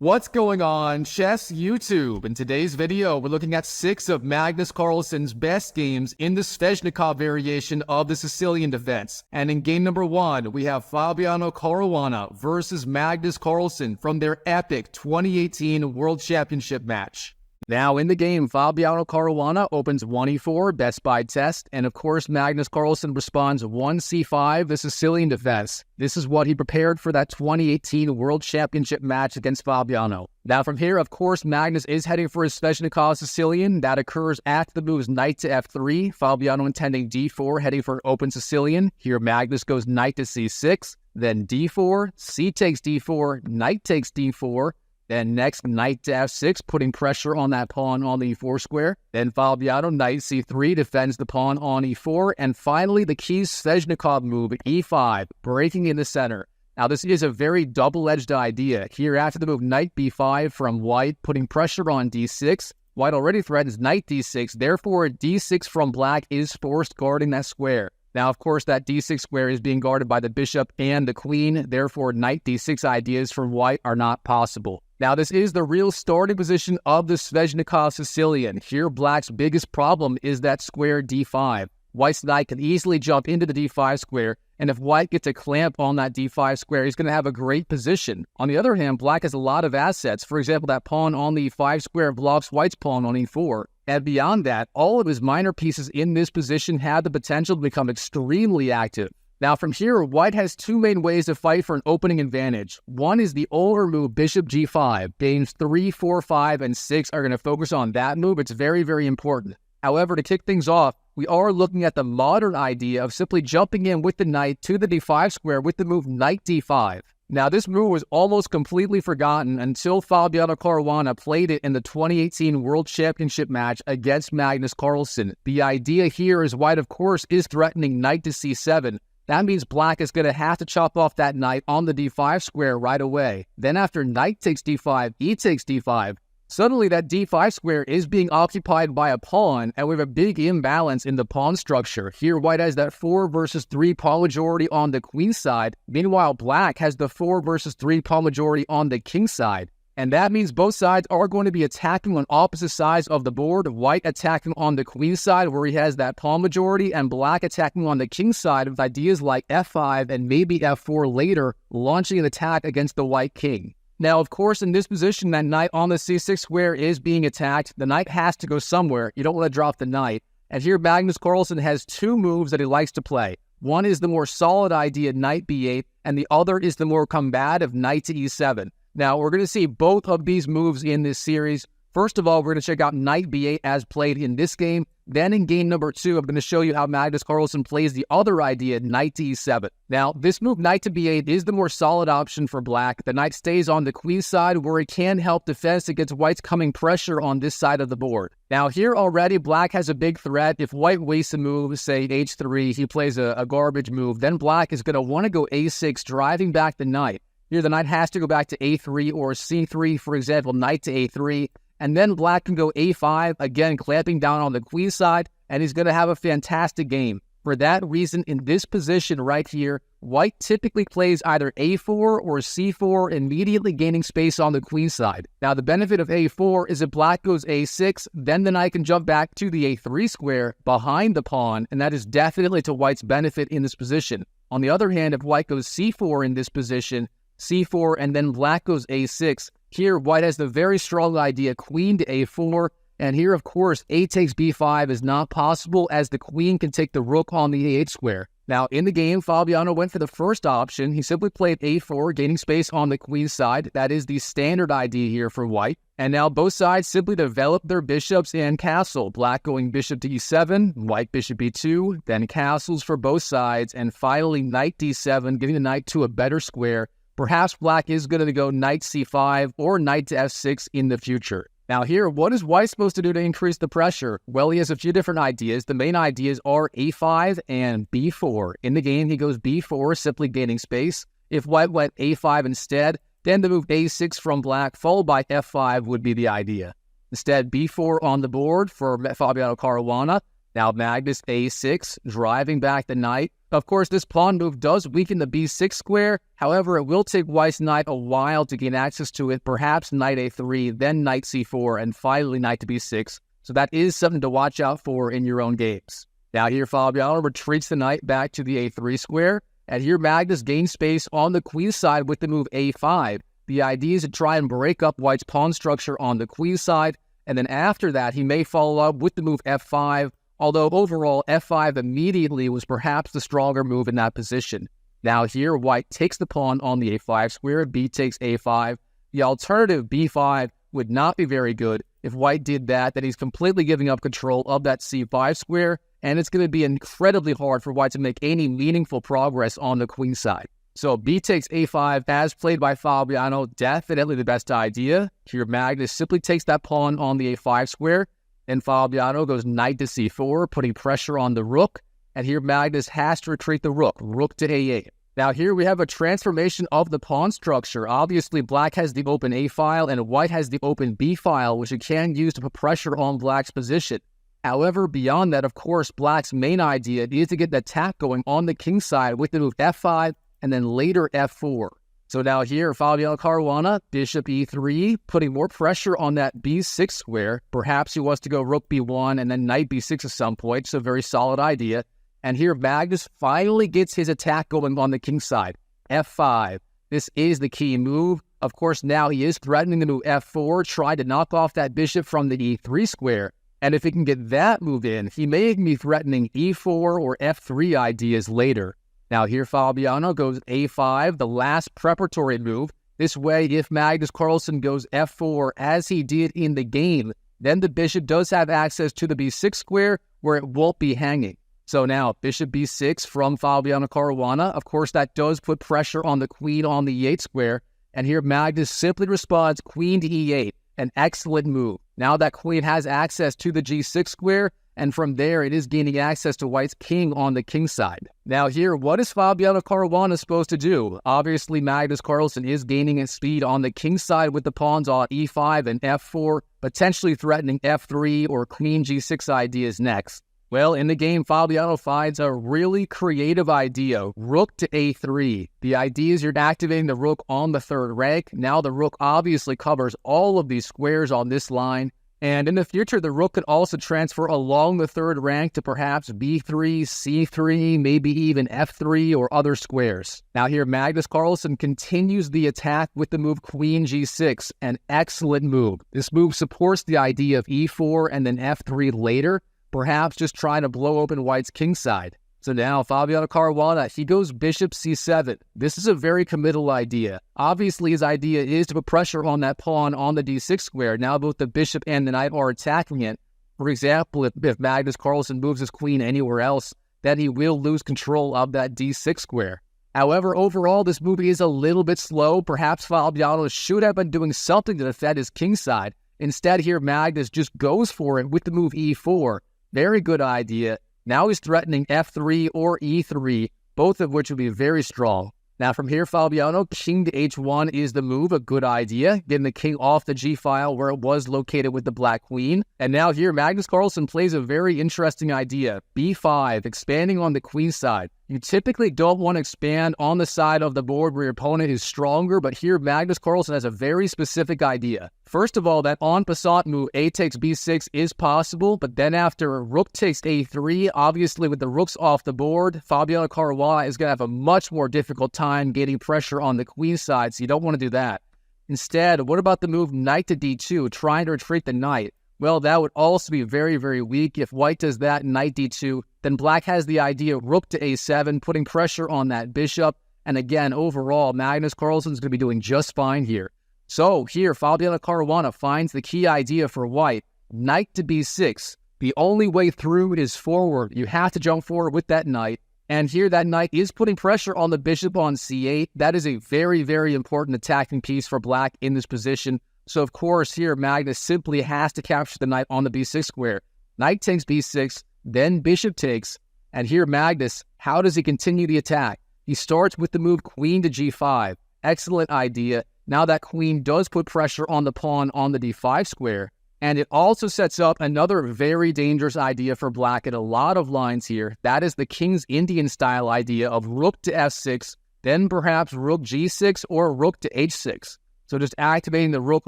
What's going on, Chess YouTube? In today's video, we're looking at 6 of Magnus Carlsen's best games in the Sveshnikov variation of the Sicilian defense. And in game number 1, we have Fabiano Caruana versus Magnus Carlsen from their epic 2018 World Championship match. Now in the game, Fabiano Caruana opens 1e4, best by test, and of course Magnus Carlsen responds 1c5, the Sicilian defense. This is what he prepared for that 2018 World Championship match against Fabiano. Now from here, of course, Magnus is heading for his Sveshnikov Sicilian. That occurs after the moves knight to f3, Fabiano intending d4, heading for an open Sicilian. Here Magnus goes knight to c6, then d4, c takes d4, knight takes d4, then next, knight to f6, putting pressure on that pawn on the e4 square. Then Fabiano, knight c3, defends the pawn on e4. And finally, the key Sveshnikov move, e5, breaking in the center. Now, this is a very double-edged idea. Here, after the move knight b5 from white, putting pressure on d6. White already threatens knight d6, therefore d6 from black is forced, guarding that square. Now, of course, that d6 square is being guarded by the bishop and the queen, therefore knight d6 ideas from white are not possible. Now, this is the real starting position of the Sveshnikov Sicilian. Here, black's biggest problem is that square d5. White's knight can easily jump into the d5 square, and if white gets a clamp on that d5 square, he's going to have a great position. On the other hand, black has a lot of assets. For example, that pawn on the e5 square blocks white's pawn on e4. And beyond that, all of his minor pieces in this position have the potential to become extremely active. Now from here, white has two main ways to fight for an opening advantage. One is the older move, bishop g5. Games 3, 4, 5, and 6 are going to focus on that move. It's very, very important. However, to kick things off, we are looking at the modern idea of simply jumping in with the knight to the d5 square with the move knight d5. Now, this move was almost completely forgotten until Fabiano Caruana played it in the 2018 World Championship match against Magnus Carlsen. The idea here is white, of course, is threatening knight to c7. That means black is going to have to chop off that knight on the d5 square right away. Then after knight takes d5, e takes d5, suddenly that d5 square is being occupied by a pawn, and we have a big imbalance in the pawn structure. Here, white has that 4 versus 3 pawn majority on the queen side. Meanwhile, black has the 4 versus 3 pawn majority on the king side. And that means both sides are going to be attacking on opposite sides of the board. White attacking on the queen side where he has that pawn majority, and black attacking on the king side with ideas like f5 and maybe f4 later, launching an attack against the white king. Now, of course, in this position, that knight on the c6 square is being attacked. The knight has to go somewhere. You don't want to drop the knight. And here, Magnus Carlsen has two moves that he likes to play. One is the more solid idea, knight b8, and the other is the more combative, knight to e7. Now, we're going to see both of these moves in this series. First of all, we're going to check out knight b8 as played in this game. Then in game number 2, I'm going to show you how Magnus Carlsen plays the other idea, knight to e7. Now, this move, knight to b8, is the more solid option for black. The knight stays on the queen side where it can help defense against white's coming pressure on this side of the board. Now, here already, black has a big threat. If white wastes a move, say h3, he plays a garbage move, then black is going to want to go a6, driving back the knight. Here, the knight has to go back to a3 or c3, for example, knight to a3. And then black can go a5, again, clamping down on the queen side, and he's going to have a fantastic game. For that reason, in this position right here, white typically plays either a4 or c4, immediately gaining space on the queen side. Now, the benefit of a4 is if black goes a6, then the knight can jump back to the a3 square behind the pawn, and that is definitely to white's benefit in this position. On the other hand, if white goes c4 in this position, c4, and then black goes a6, here, white has the very strong idea, queen to a4, and here, of course, a takes b5 is not possible as the queen can take the rook on the a8 square. Now, in the game, Fabiano went for the first option. He simply played a4, gaining space on the queen side. That is the standard idea here for white. And now both sides simply develop their bishops and castle. Black going bishop to e7, white bishop e2, then castles for both sides, and finally knight d7, giving the knight to a better square. Perhaps black is going to go knight c5 or knight to f6 in the future. Now here, what is white supposed to do to increase the pressure? Well, he has a few different ideas. The main ideas are a5 and b4. In the game, he goes b4, simply gaining space. If white went a5 instead, then the move a6 from black, followed by f5 would be the idea. Instead, b4 on the board for Fabiano Caruana. Now Magnus a6, driving back the knight. Of course, this pawn move does weaken the b6 square. However, it will take white's knight a while to gain access to it, perhaps knight a3, then knight c4, and finally knight to b6. So that is something to watch out for in your own games. Now here, Fabiano retreats the knight back to the a3 square, and here Magnus gains space on the queen side with the move a5. The idea is to try and break up white's pawn structure on the queen side, and then after that, he may follow up with the move f5, although overall f5 immediately was perhaps the stronger move in that position. Now here, white takes the pawn on the a5 square, b takes a5. The alternative b5 would not be very good. If white did that, then he's completely giving up control of that c5 square, and it's going to be incredibly hard for white to make any meaningful progress on the queen side. So b takes a5, as played by Fabiano, definitely the best idea. Here Magnus simply takes that pawn on the a5 square, and Fabiano goes knight to c4, putting pressure on the rook, and here Magnus has to retreat the rook to a8. Now here we have a transformation of the pawn structure. Obviously black has the open a file and white has the open b file, which it can use to put pressure on black's position. However, beyond that, of course, black's main idea is to get the attack going on the king side with the move f5 and then later f4. So now here, Fabiano Caruana, bishop e3, putting more pressure on that b6 square. Perhaps he wants to go rook b1 and then knight b6 at some point, so very solid idea. And here Magnus finally gets his attack going on the king side, f5. This is the key move. Of course, now he is threatening to move f4, trying to knock off that bishop from the e3 square. And if he can get that move in, he may be threatening e4 or f3 ideas later. Now here Fabiano goes a5, the last preparatory move. This way, if Magnus Carlsen goes f4 as he did in the game, then the bishop does have access to the b6 square where it won't be hanging. So now bishop b6 from Fabiano Caruana. Of course, that does put pressure on the queen on the e8 square. And here Magnus simply responds queen to e8, an excellent move. Now that queen has access to the g6 square, and from there, it is gaining access to white's king on the king side. Now here, what is Fabiano Caruana supposed to do? Obviously, Magnus Carlsen is gaining in speed on the king side with the pawns on e5 and f4, potentially threatening f3 or queen g6 ideas next. Well, in the game, Fabiano finds a really creative idea, rook to a3. The idea is you're activating the rook on the third rank. Now the rook obviously covers all of these squares on this line. And in the future, the rook could also transfer along the third rank to perhaps b3, c3, maybe even f3 or other squares. Now here, Magnus Carlsen continues the attack with the move queen g6, an excellent move. This move supports the idea of e4 and then f3 later, perhaps just trying to blow open white's king side. So now, Fabiano Caruana, he goes bishop c7. This is a very committal idea. Obviously, his idea is to put pressure on that pawn on the d6 square. Now both the bishop and the knight are attacking it. For example, if Magnus Carlsen moves his queen anywhere else, then he will lose control of that d6 square. However, overall, this move is a little bit slow. Perhaps Fabiano should have been doing something to defend his king side. Instead, here, Magnus just goes for it with the move e4. Very good idea. Now he's threatening f3 or e3, both of which would be very strong. Now from here, Fabiano, king to h1 is the move, a good idea, getting the king off the g-file where it was located with the black queen. And now here, Magnus Carlsen plays a very interesting idea, b5, expanding on the queen side. You typically don't want to expand on the side of the board where your opponent is stronger, but here Magnus Carlsen has a very specific idea. First of all, that en passant move, a takes b6, is possible, but then after rook takes a3, obviously with the rooks off the board, Fabiano Caruana is going to have a much more difficult time getting pressure on the queen side, so you don't want to do that. Instead, what about the move knight to d2, trying to retreat the knight? Well, that would also be very, very weak. If white does that, knight d2, then black has the idea of rook to a7, putting pressure on that bishop. And again, overall, Magnus Carlsen is going to be doing just fine here. So here, Fabiano Caruana finds the key idea for white, knight to b6. The only way through is forward. You have to jump forward with that knight. And here, that knight is putting pressure on the bishop on c8. That is a very, very important attacking piece for black in this position. So, of course, here, Magnus simply has to capture the knight on the b6 square. Knight takes b6, then bishop takes. And here, Magnus, how does he continue the attack? He starts with the move queen to g5. Excellent idea. Now that queen does put pressure on the pawn on the d5 square. And it also sets up another very dangerous idea for black in a lot of lines here. That is the King's Indian style idea of rook to f6, then perhaps rook g6 or rook to h6. So just activating the rook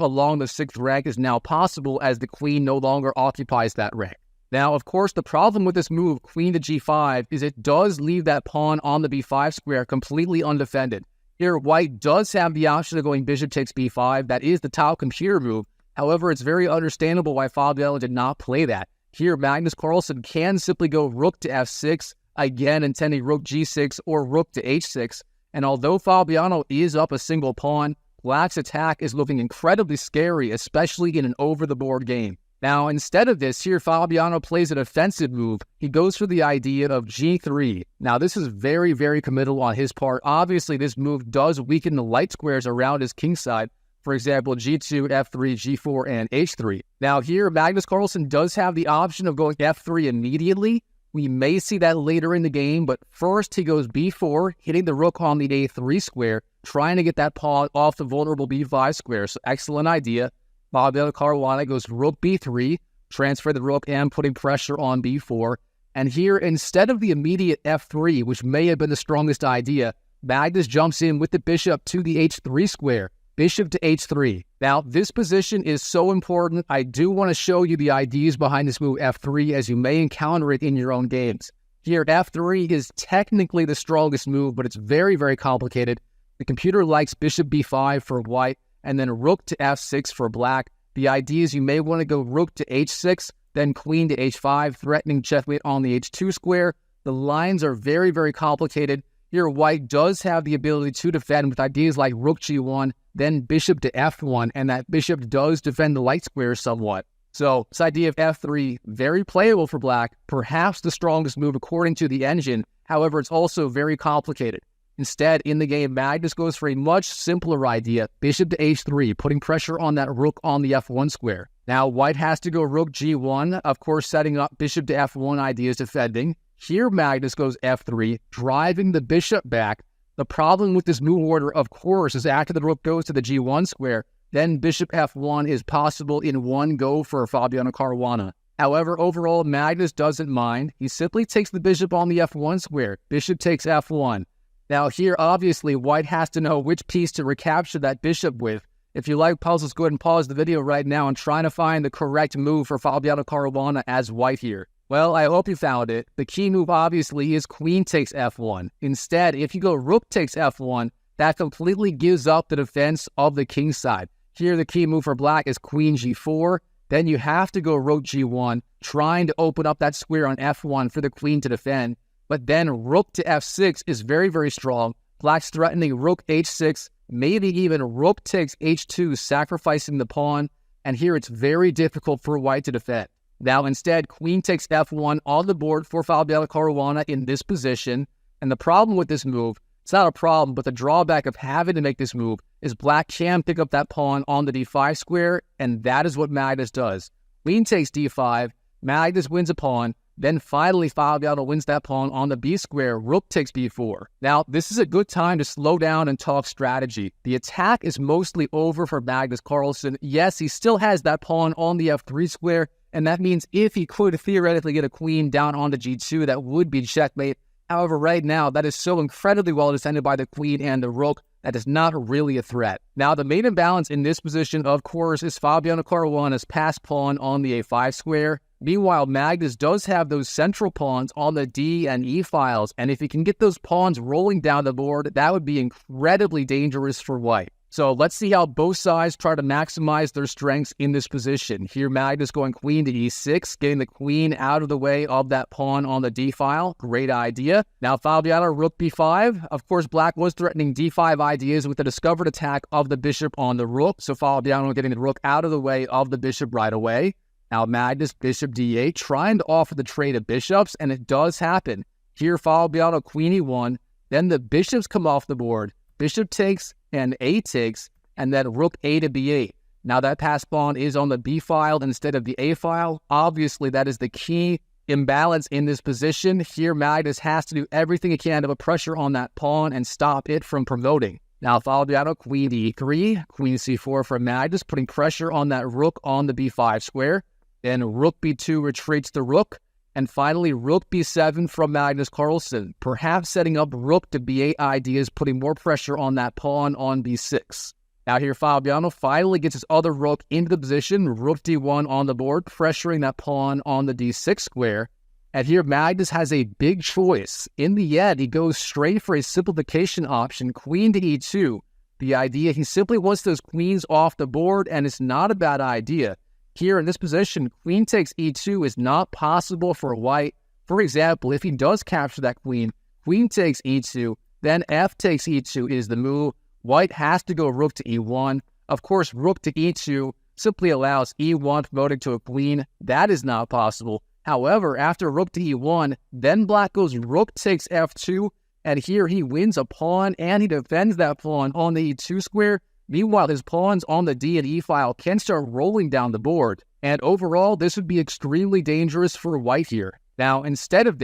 along the 6th rank is now possible as the queen no longer occupies that rank. Now, of course, the problem with this move, queen to g5, is it does leave that pawn on the b5 square completely undefended. Here, white does have the option of going bishop takes b5. That is the top computer move. However, it's very understandable why Fabiano did not play that. Here, Magnus Carlsen can simply go rook to f6, again intending rook g6 or rook to h6. And although Fabiano is up a single pawn, black's attack is looking incredibly scary, especially in an over-the-board game. Now, instead of this, here Fabiano plays an offensive move. He goes for the idea of g3. Now, this is very, very committal on his part. Obviously, this move does weaken the light squares around his kingside. For example, g2, f3, g4, and h3. Now here, Magnus Carlsen does have the option of going f3 immediately. We may see that later in the game, but first he goes b4, hitting the rook on the a3 square, trying to get that pawn off the vulnerable b5 square. So excellent idea. Fabiano Caruana goes rook b3, transfer the rook and putting pressure on b4. And here, instead of the immediate f3, which may have been the strongest idea, Magnus jumps in with the bishop to the h3 square. Bishop to h3. Now, this position is so important. I do want to show you the ideas behind this move f3 as you may encounter it in your own games. Here, f3 is technically the strongest move, but it's very, very complicated. The computer likes bishop b5 for white, and then rook to f6 for black. The idea is you may want to go rook to h6, then queen to h5, threatening checkmate on the h2 square. The lines are very, very complicated. Here, white does have the ability to defend with ideas like rook g1, then bishop to f1, and that bishop does defend the light squares somewhat. So this idea of f3, very playable for black, perhaps the strongest move according to the engine. However, it's also very complicated. Instead, in the game, Magnus goes for a much simpler idea, bishop to h3, putting pressure on that rook on the f1 square. Now, white has to go rook g1, of course, setting up bishop to f1 ideas defending. Here, Magnus goes f3, driving the bishop back. The problem with this move order, of course, is after the rook goes to the g1 square, then bishop f1 is possible in one go for Fabiano Caruana. However, overall, Magnus doesn't mind. He simply takes the bishop on the f1 square. Bishop takes f1. Now here, obviously, white has to know which piece to recapture that bishop with. If you like puzzles, go ahead and pause the video right now and try to find the correct move for Fabiano Caruana as white here. Well, I hope you found it. The key move, obviously, is queen takes f1. Instead, if you go rook takes f1, that completely gives up the defense of the king side. Here, the key move for black is queen g4. Then you have to go rook g1, trying to open up that square on f1 for the queen to defend. But then rook to f6 is very, very strong. Black's threatening rook h6, maybe even rook takes h2, sacrificing the pawn. And here it's very difficult for white to defend. Now instead, queen takes f1 on the board for Fabiano Caruana in this position. And the problem with this move, it's not a problem, but the drawback of having to make this move is black can pick up that pawn on the d5 square, and that is what Magnus does. Queen takes d5, Magnus wins a pawn, then finally Fabiano wins that pawn on the b square, rook takes b4. Now, this is a good time to slow down and talk strategy. The attack is mostly over for Magnus Carlsen. Yes, he still has that pawn on the f3 square, and that means if he could theoretically get a queen down onto g2, that would be checkmate. However, right now, that is so incredibly well defended by the queen and the rook that is not really a threat. Now, the main imbalance in this position, of course, is Fabiano Caruana's passed pawn on the a5 square. Meanwhile, Magnus does have those central pawns on the D and E files, and if he can get those pawns rolling down the board, that would be incredibly dangerous for white. So let's see how both sides try to maximize their strengths in this position. Here, Magnus going queen to e6, getting the queen out of the way of that pawn on the d file. Great idea. Now, Fabiano, rook b5. Of course, black was threatening d5 ideas with the discovered attack of the bishop on the rook. So Fabiano getting the rook out of the way of the bishop right away. Now, Magnus, bishop d8, trying to offer the trade of bishops, and it does happen. Here, Fabiano, queen e1. Then the bishops come off the board. Bishop takes and a takes, and then rook a to b8. Now that passed pawn is on the b file instead of the a file. Obviously, that is the key imbalance in this position. Here, Magnus has to do everything he can to put pressure on that pawn and stop it from promoting. Now Fabiano, queen e3, queen c4 for Magnus, putting pressure on that rook on the b5 square. Then rook b2 retreats the rook. And finally, rook b7 from Magnus Carlsen, perhaps setting up rook to b8 ideas, putting more pressure on that pawn on b6. Now here, Fabiano finally gets his other rook into the position, rook d1 on the board, pressuring that pawn on the d6 square. And here, Magnus has a big choice. In the end, he goes straight for a simplification option, queen to e2. The idea, he simply wants those queens off the board, and it's not a bad idea. Here in this position, queen takes e2 is not possible for white. For example, if he does capture that queen, queen takes e2, then f takes e2 is the move. White has to go rook to e1. Of course, rook to e2 simply allows e1 promoting to a queen. That is not possible. However, after rook to e1, then black goes rook takes f2, and here he wins a pawn, and he defends that pawn on the e2 square. Meanwhile, his pawns on the d and e file can start rolling down the board, and overall, this would be extremely dangerous for white here. Now, instead of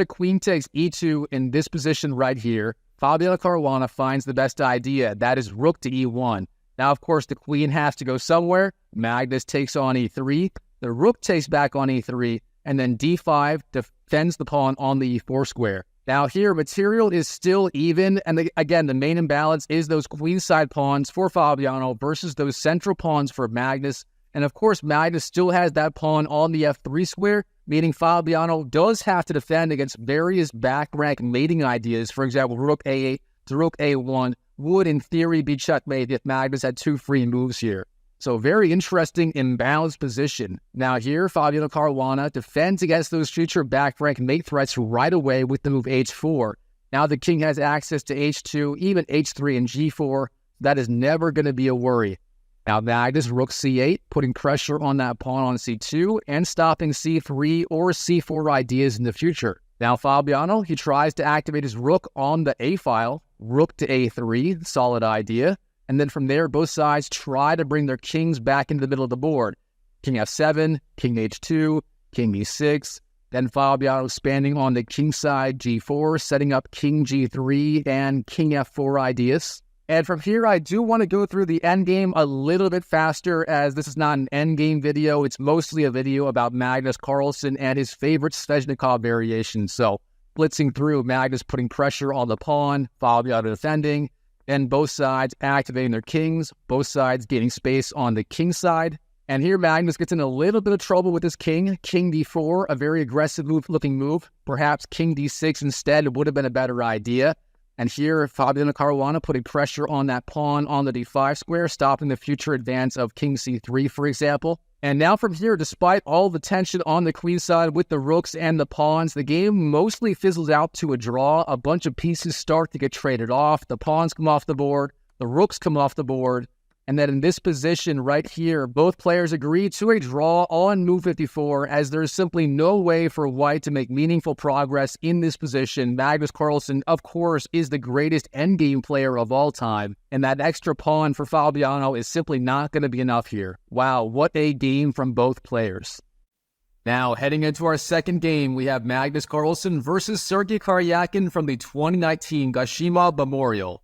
queen takes e2 in this position right here, Fabiano Caruana finds the best idea, that is rook to e1. Now, of course, the queen has to go somewhere. Magnus takes on e3, the rook takes back on e3, and then d5 defends the pawn on the e4 square. Now here, material is still even, and again, the main imbalance is those queenside pawns for Fabiano versus those central pawns for Magnus. And of course, Magnus still has that pawn on the f3 square, meaning Fabiano does have to defend against various back rank mating ideas. For example, rook a8 to rook a1 would in theory be checkmate if Magnus had two free moves here. So very interesting imbalanced position. Now here, Fabiano Caruana defends against those future back rank mate threats right away with the move h4. Now the king has access to h2, even h3 and g4. That is never going to be a worry. Now Magnus rook c8, putting pressure on that pawn on c2 and stopping c3 or c4 ideas in the future. Now Fabiano, he tries to activate his rook on the a file, rook to a3, solid idea. And then from there, both sides try to bring their kings back into the middle of the board. King f7, king h2, king e6. Then Fabiano expanding on the king side, g4, setting up king g3 and king f4 ideas. And from here, I do want to go through the endgame a little bit faster, as this is not an endgame video. It's mostly a video about Magnus Carlsen and his favorite Sveshnikov variation. So blitzing through, Magnus putting pressure on the pawn, Fabiano defending. And both sides activating their kings, both sides gaining space on the king side. And here Magnus gets in a little bit of trouble with his king. King d4, a very aggressive looking move. Perhaps king d6 instead would have been a better idea. And here Fabiano Caruana putting pressure on that pawn on the d5 square, stopping the future advance of king c3, for example. And now from here, despite all the tension on the queen side with the rooks and the pawns, the game mostly fizzles out to a draw. A bunch of pieces start to get traded off. The pawns come off the board. The rooks come off the board. And then in this position right here, both players agree to a draw on move 54, as there's simply no way for white to make meaningful progress in this position. Magnus Carlsen, of course, is the greatest endgame player of all time, and that extra pawn for Fabiano is simply not going to be enough here. Wow, what a game from both players. Now, heading into our second game, we have Magnus Carlsen versus Sergei Karjakin from the 2019 Gashima Memorial.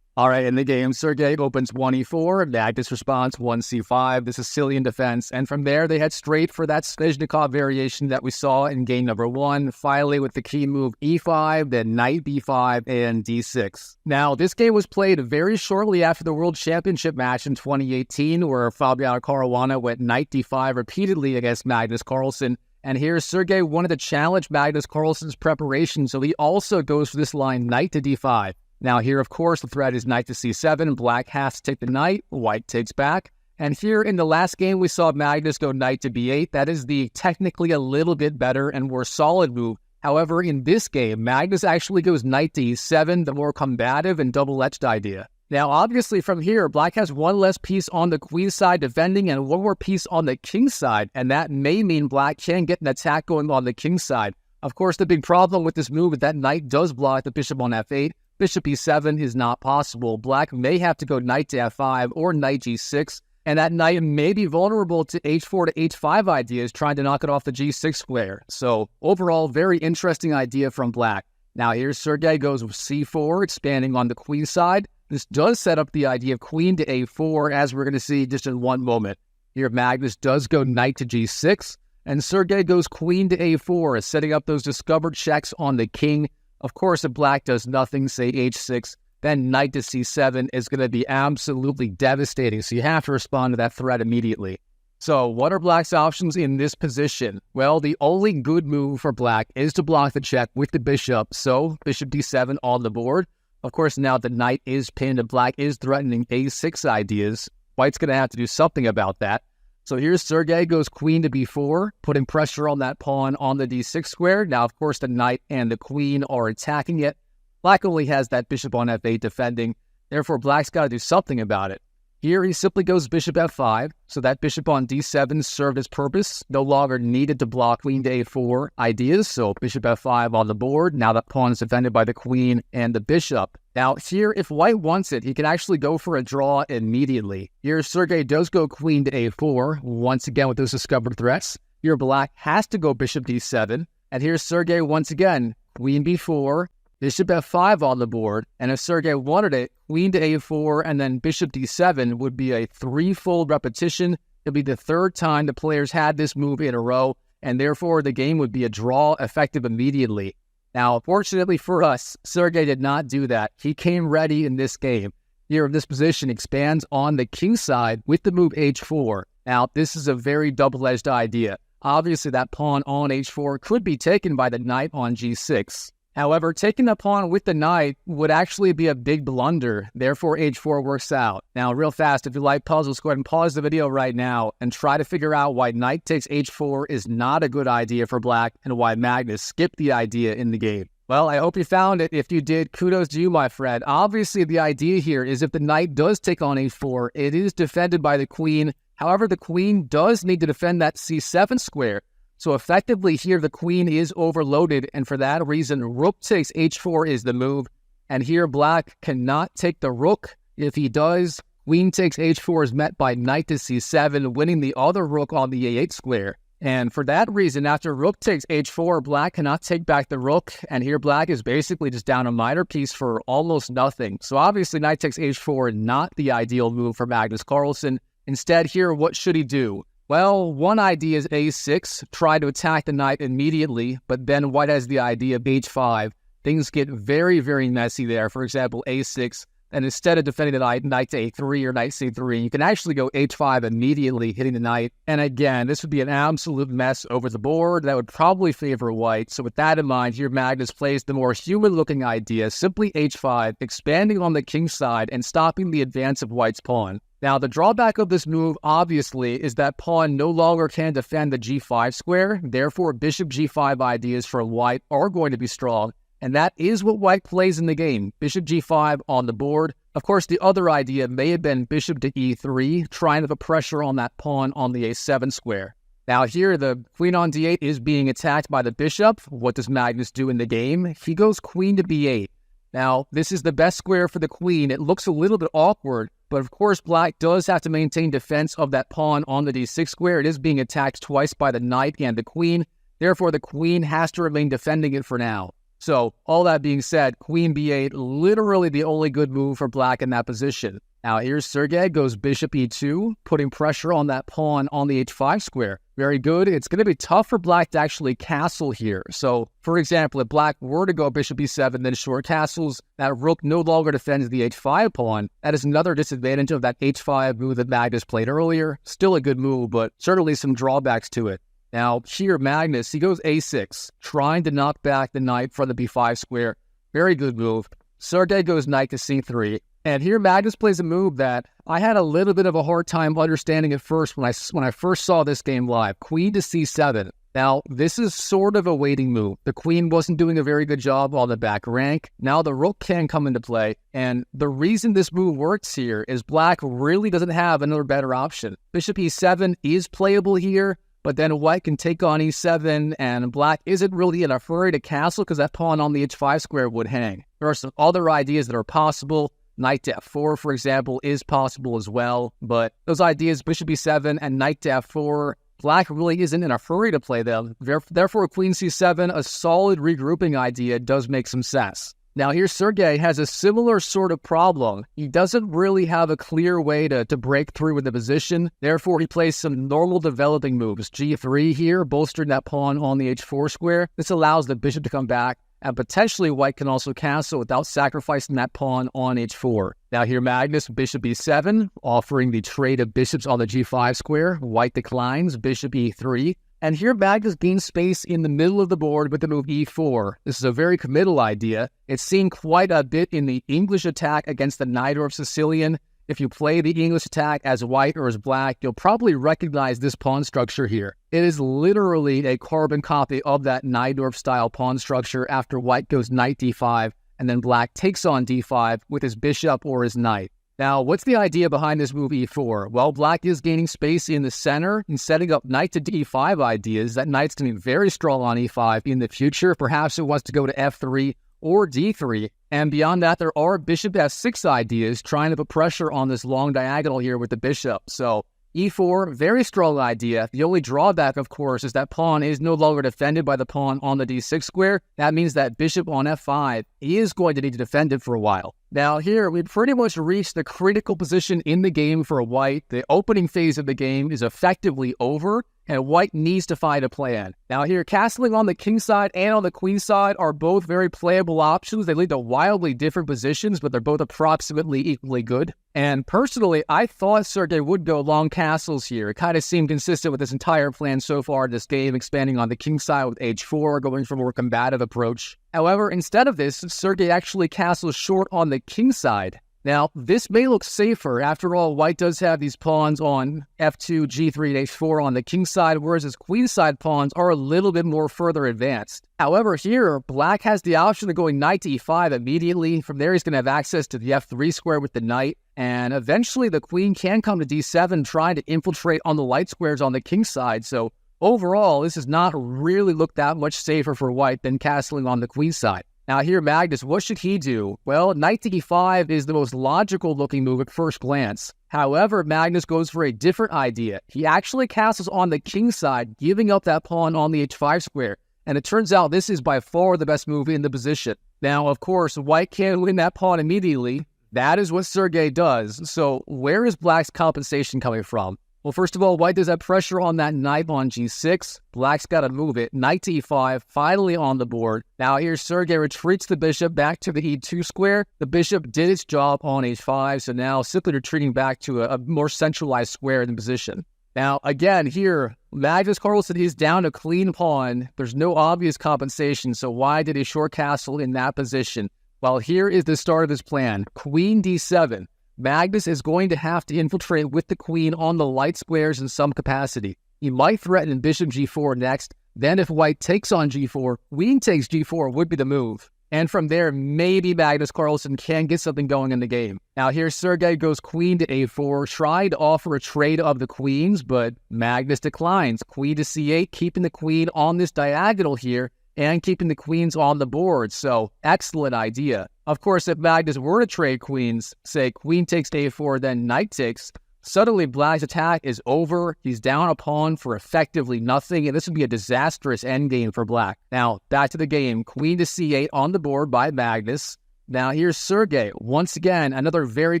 All right, in the game, Sergei opens 1e4, Magnus responds 1c5, the Sicilian defense, and from there they head straight for that Sveshnikov variation that we saw in game number 1, finally with the key move e5, then knight b5, and d6. Now, this game was played very shortly after the World Championship match in 2018, where Fabiano Caruana went knight d5 repeatedly against Magnus Carlsen, and here Sergei wanted to challenge Magnus Carlsen's preparation, so he also goes for this line knight to d5. Now here, of course, the threat is knight to c7. Black has to take the knight. White takes back. And here in the last game, we saw Magnus go knight to b8. That is the technically a little bit better and more solid move. However, in this game, Magnus actually goes knight to e7, the more combative and double-edged idea. Now, obviously, from here, Black has one less piece on the queen side defending and one more piece on the king side. And that may mean Black can get an attack going on the king side. Of course, the big problem with this move is that knight does block the bishop on f8. Bishop e7 is not possible. Black may have to go knight to f5 or knight g6, and that knight may be vulnerable to h4 to h5 ideas, trying to knock it off the g6 square. So overall, very interesting idea from Black. Now here's Sergei goes with c4, expanding on the queen side. this does set up the idea of queen to a4, as we're going to see just in one moment. Here, Magnus does go knight to g6, and Sergei goes queen to a4, setting up those discovered checks on the king. Of course, if black does nothing, say h6, then knight to c7 is going to be absolutely devastating, so you have to respond to that threat immediately. So what are black's options in this position? Well, the only good move for black is to block the check with the bishop, so bishop d7 on the board. Of course, now the knight is pinned and black is threatening a6 ideas. White's going to have to do something about that. So here's Sergei goes queen to b4, putting pressure on that pawn on the d6 square. Now, of course, the knight and the queen are attacking it. Black only has that bishop on f8 defending. Therefore, black's got to do something about it. Here, he simply goes bishop f5, so that bishop on d7 served its purpose, no longer needed to block queen to a4 ideas, so bishop f5 on the board. Now that pawn is defended by the queen and the bishop. Now here, if white wants it, he can actually go for a draw immediately. Here, Sergei does go queen to a4, once again with those discovered threats. Here, black has to go bishop d7, and here's Sergei once again, queen b4, bishop f5 on the board, and if Sergei wanted it, queen to a4 and then bishop d7 would be a threefold repetition. It'd be the third time the players had this move in a row, and therefore the game would be a draw effective immediately. Now, fortunately for us, Sergei did not do that. He came ready in this game. Here, this position expands on the king side with the move h4. Now, this is a very double-edged idea. Obviously, that pawn on h4 could be taken by the knight on g6. However, taking the pawn with the knight would actually be a big blunder. Therefore, h4 works out. Now, real fast, if you like puzzles, go ahead and pause the video right now and try to figure out why knight takes h4 is not a good idea for black and why Magnus skipped the idea in the game. Well, I hope you found it. If you did, kudos to you, my friend. Obviously, the idea here is if the knight does take on h4, it is defended by the queen. However, the queen does need to defend that c7 square. So effectively here, the queen is overloaded, and for that reason, rook takes h4 is the move. And here, black cannot take the rook. If he does, queen takes h4 is met by knight to c7, winning the other rook on the a8 square. And for that reason, after rook takes h4, black cannot take back the rook, and here black is basically just down a minor piece for almost nothing. So obviously, knight takes h4, not the ideal move for Magnus Carlsen. Instead here, what should he do? Well, one idea is a6, try to attack the knight immediately, but then white has the idea of h5. Things get very, very messy there. For example, a6, and instead of defending the knight to a3 or knight c3, you can actually go h5 immediately, hitting the knight. And again, this would be an absolute mess over the board that would probably favor white. So with that in mind, here Magnus plays the more human-looking idea, simply h5, expanding on the king side and stopping the advance of white's pawn. Now, the drawback of this move, obviously, is that pawn no longer can defend the g5 square. Therefore, bishop g5 ideas for white are going to be strong. And that is what white plays in the game. Bishop g5 on the board. Of course, the other idea may have been bishop to e3, trying to put pressure on that pawn on the a7 square. Now here, the queen on d8 is being attacked by the bishop. What does Magnus do in the game? He goes queen to b8. Now, this is the best square for the queen. It looks a little bit awkward, but of course, black does have to maintain defense of that pawn on the d6 square. It is being attacked twice by the knight and the queen. Therefore, the queen has to remain defending it for now. So, all that being said, queen b8, literally the only good move for black in that position. Now, here's Sergei goes bishop e2, putting pressure on that pawn on the h5 square. Very good. It's going to be tough for black to actually castle here. So, for example, if black were to go bishop e7, then short castles, that rook no longer defends the h5 pawn. That is another disadvantage of that h5 move that Magnus played earlier. Still a good move, but certainly some drawbacks to it. Now, here, Magnus, he goes a6, trying to knock back the knight from the b5 square. Very good move. Sergei goes knight to c3. And here Magnus plays a move that I had a little bit of a hard time understanding at first when I first saw this game live. Queen to c7. Now, this is sort of a waiting move. The queen wasn't doing a very good job on the back rank. Now the rook can come into play. And the reason this move works here is black really doesn't have another better option. Bishop e7 is playable here, but then white can take on e7, and black isn't really in a hurry to castle because that pawn on the h5 square would hang. There are some other ideas that are possible. Knight to f4, for example, is possible as well. But those ideas, bishop e7 and knight to f4, black really isn't in a hurry to play them. Therefore, queen c7, a solid regrouping idea, does make some sense. Now here Sergey has a similar sort of problem. He doesn't really have a clear way to break through in the position. Therefore, he plays some normal developing moves. G3 here, bolstering that pawn on the h4 square. This allows the bishop to come back, and potentially white can also castle without sacrificing that pawn on h4. Now here Magnus, bishop e7, offering the trade of bishops on the g5 square. White declines, bishop e3. And here Magnus gains space in the middle of the board with the move e4. This is a very committal idea. It's seen quite a bit in the English attack against the Najdorf Sicilian. If you play the English attack as white or as black, you'll probably recognize this pawn structure here. It is literally a carbon copy of that Najdorf-style pawn structure after white goes knight d5, and then black takes on d5 with his bishop or his knight. Now, what's the idea behind this move e4? Well, black is gaining space in the center and setting up knight to d5 ideas. That knight's going to be very strong on e5 in the future. Perhaps it wants to go to f3 or d3. And beyond that, there are bishop f6 ideas trying to put pressure on this long diagonal here with the bishop. So e4, very strong idea. The only drawback, of course, is that pawn is no longer defended by the pawn on the d6 square. That means that bishop on f5 is going to need to defend it for a while. Now here, we've pretty much reached the critical position in the game for white. The opening phase of the game is effectively over, and white needs to find a plan. Now here, castling on the king side and on the queen side are both very playable options. They lead to wildly different positions, but they're both approximately equally good. And personally, I thought Sergey would go long castles here. It kind of seemed consistent with his entire plan so far in this game, expanding on the king side with h4, going for a more combative approach. However, instead of this, Sergey actually castles short on the king side. Now, this may look safer. After all, white does have these pawns on f2, g3, and h4 on the king side, whereas his queen side pawns are a little bit more further advanced. However, here, black has the option of going knight to e5 immediately. From there, he's going to have access to the f3 square with the knight, and eventually the queen can come to d7, trying to infiltrate on the light squares on the king side. So overall, this does not really look that much safer for white than castling on the queen side. Now here, Magnus, what should he do? Well, knight to e5 is the most logical looking move at first glance. However, Magnus goes for a different idea. He actually castles on the king side, giving up that pawn on the h5 square. And it turns out this is by far the best move in the position. Now, of course, white can't win that pawn immediately. That is what Sergey does. So where is black's compensation coming from? Well, first of all, white does have pressure on that knight on g6. Black's got to move it. Knight to e5, finally on the board. Now here, Sergey retreats the bishop back to the e2 square. The bishop did its job on h5, so now simply retreating back to a more centralized square in the position. Now, again, here, Magnus Carlsen is down a clean pawn. There's no obvious compensation, so why did he short castle in that position? Well, here is the start of his plan. Queen d7. Magnus is going to have to infiltrate with the queen on the light squares in some capacity. He might threaten bishop g4 next. Then if white takes on g4, queen takes g4 would be the move. And from there, maybe Magnus Carlsen can get something going in the game. Now here, Sergey goes queen to a4, trying to offer a trade of the queens, but Magnus declines. Queen to c8, keeping the queen on this diagonal here, and keeping the queens on the board. So, excellent idea. Of course, if Magnus were to trade queens, say queen takes to a4, then knight takes, suddenly black's attack is over. He's down a pawn for effectively nothing, and this would be a disastrous endgame for black. Now, back to the game. Queen to c8 on the board by Magnus. Now, here's Sergey. Once again, another very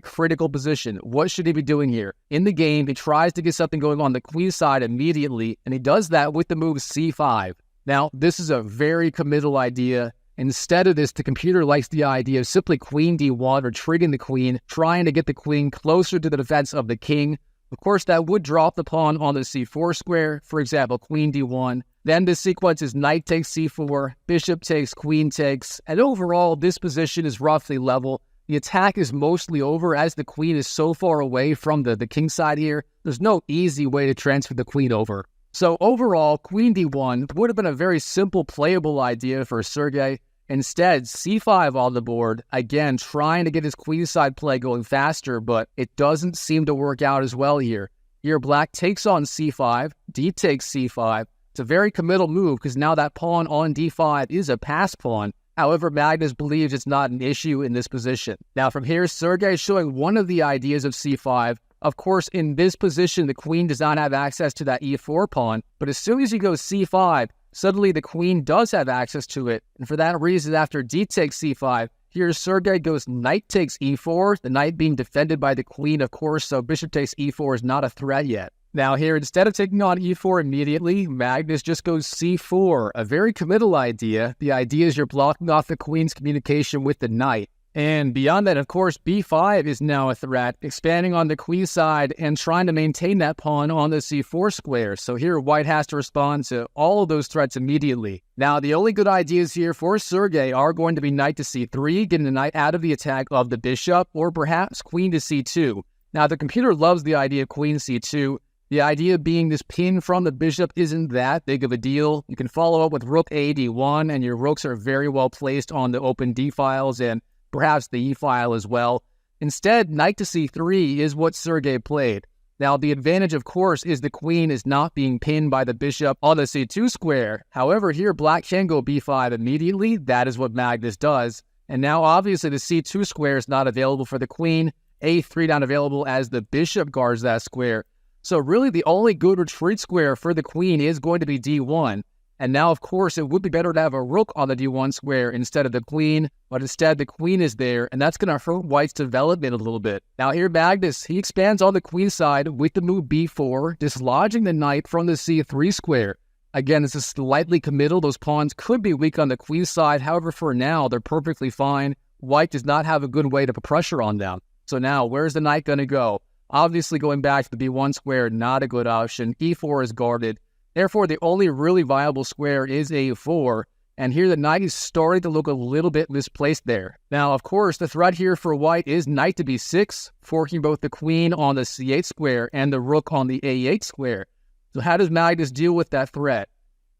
critical position. What should he be doing here? In the game, he tries to get something going on the queen side immediately, and he does that with the move c5. Now, this is a very committal idea. Instead of this, the computer likes the idea of simply queen d1, retreating the queen, trying to get the queen closer to the defense of the king. Of course, that would drop the pawn on the c4 square, for example, queen d1. Then the sequence is knight takes c4, bishop takes, queen takes, and overall, this position is roughly level. The attack is mostly over as the queen is so far away from the king side here. There's no easy way to transfer the queen over. So overall, queen d1 would have been a very simple playable idea for Sergey. Instead, c5 on the board, again, trying to get his queenside play going faster, but it doesn't seem to work out as well here. Here, black takes on c5, d takes c5. It's a very committal move because now that pawn on d5 is a pass pawn. However, Magnus believes it's not an issue in this position. Now from here, Sergey is showing one of the ideas of c5. Of course, in this position, the queen does not have access to that e4 pawn, but as soon as he goes c5, suddenly the queen does have access to it, and for that reason, after d takes c5, Here, Sergey goes knight takes e4, the knight being defended by the queen, of course, so bishop takes e4 is not a threat yet. Now here, instead of taking on e4 immediately, Magnus just goes c4, a very committal idea. The idea is you're blocking off the queen's communication with the knight. And beyond that, of course, b5 is now a threat, expanding on the queen side and trying to maintain that pawn on the c4 square. So here, white has to respond to all of those threats immediately. Now, the only good ideas here for Sergey are going to be knight to c3, getting the knight out of the attack of the bishop, or perhaps queen to c2. Now, the computer loves the idea of queen c2. The idea being this pin from the bishop isn't that big of a deal. You can follow up with rook a d1, and your rooks are very well placed on the open d files and perhaps the e file as well. Instead, knight to c3 is what Sergey played. Now, the advantage, of course, is the queen is not being pinned by the bishop on the c2 square. However, here, black can go b5 immediately. That is what Magnus does. And now, obviously, the c2 square is not available for the queen. a3 not available as the bishop guards that square. So really, the only good retreat square for the queen is going to be d1. And now, of course, it would be better to have a rook on the d1 square instead of the queen, but instead the queen is there, and that's going to hurt white's development a little bit. Now here, Magnus, he expands on the queen side with the move b4, dislodging the knight from the c3 square. Again, this is slightly committal. Those pawns could be weak on the queen side. However, for now, they're perfectly fine. White does not have a good way to put pressure on them. So now, where's the knight going to go? Obviously, going back to the b1 square, not a good option. e4 is guarded. Therefore, the only really viable square is a4, and here the knight is starting to look a little bit misplaced there. Now, of course, the threat here for white is knight to b6, forking both the queen on the c8 square and the rook on the a8 square. So how does Magnus deal with that threat?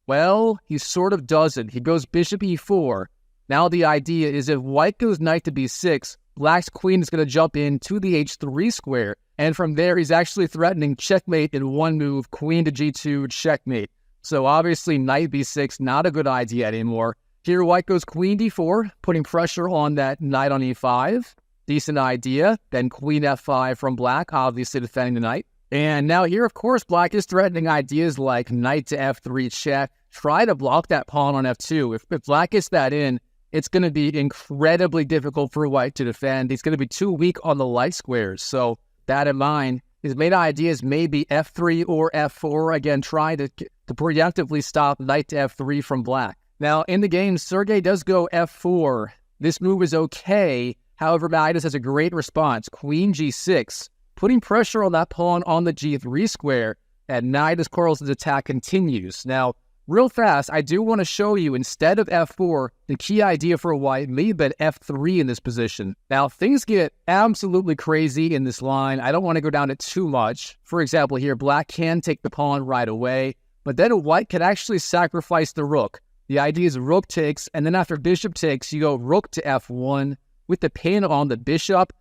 Well, he sort of doesn't. He goes bishop e4. Now the idea is if white goes knight to b6, black's queen is going to jump in to the h3 square. And from there, he's actually threatening checkmate in one move, queen to g2, checkmate. So obviously, knight b6, not a good idea anymore. Here, white goes queen d4, putting pressure on that knight on e5. Decent idea. Then queen f5 from black, obviously defending the knight. And now here, of course, black is threatening ideas like knight to f3 check. Try to block that pawn on f2. If black gets that in, it's going to be incredibly difficult for white to defend. He's going to be too weak on the light squares. So that in mind, his main ideas may be f3 or f4, again, trying to preemptively stop knight to f3 from black. Now, in the game, Sergey does go f4. This move is okay. However, Magnus has a great response. Queen g6, putting pressure on that pawn on the g3 square, and Magnus Carlsen's attack continues. Now, real fast, I do want to show you, instead of f4, the key idea for white may have been f3 in this position. Now, things get absolutely crazy in this line. I don't want to go down it too much. For example, here, black can take the pawn right away, but then white can actually sacrifice the rook. The idea is rook takes, and then after bishop takes, you go rook to f1 with the pin on the bishop.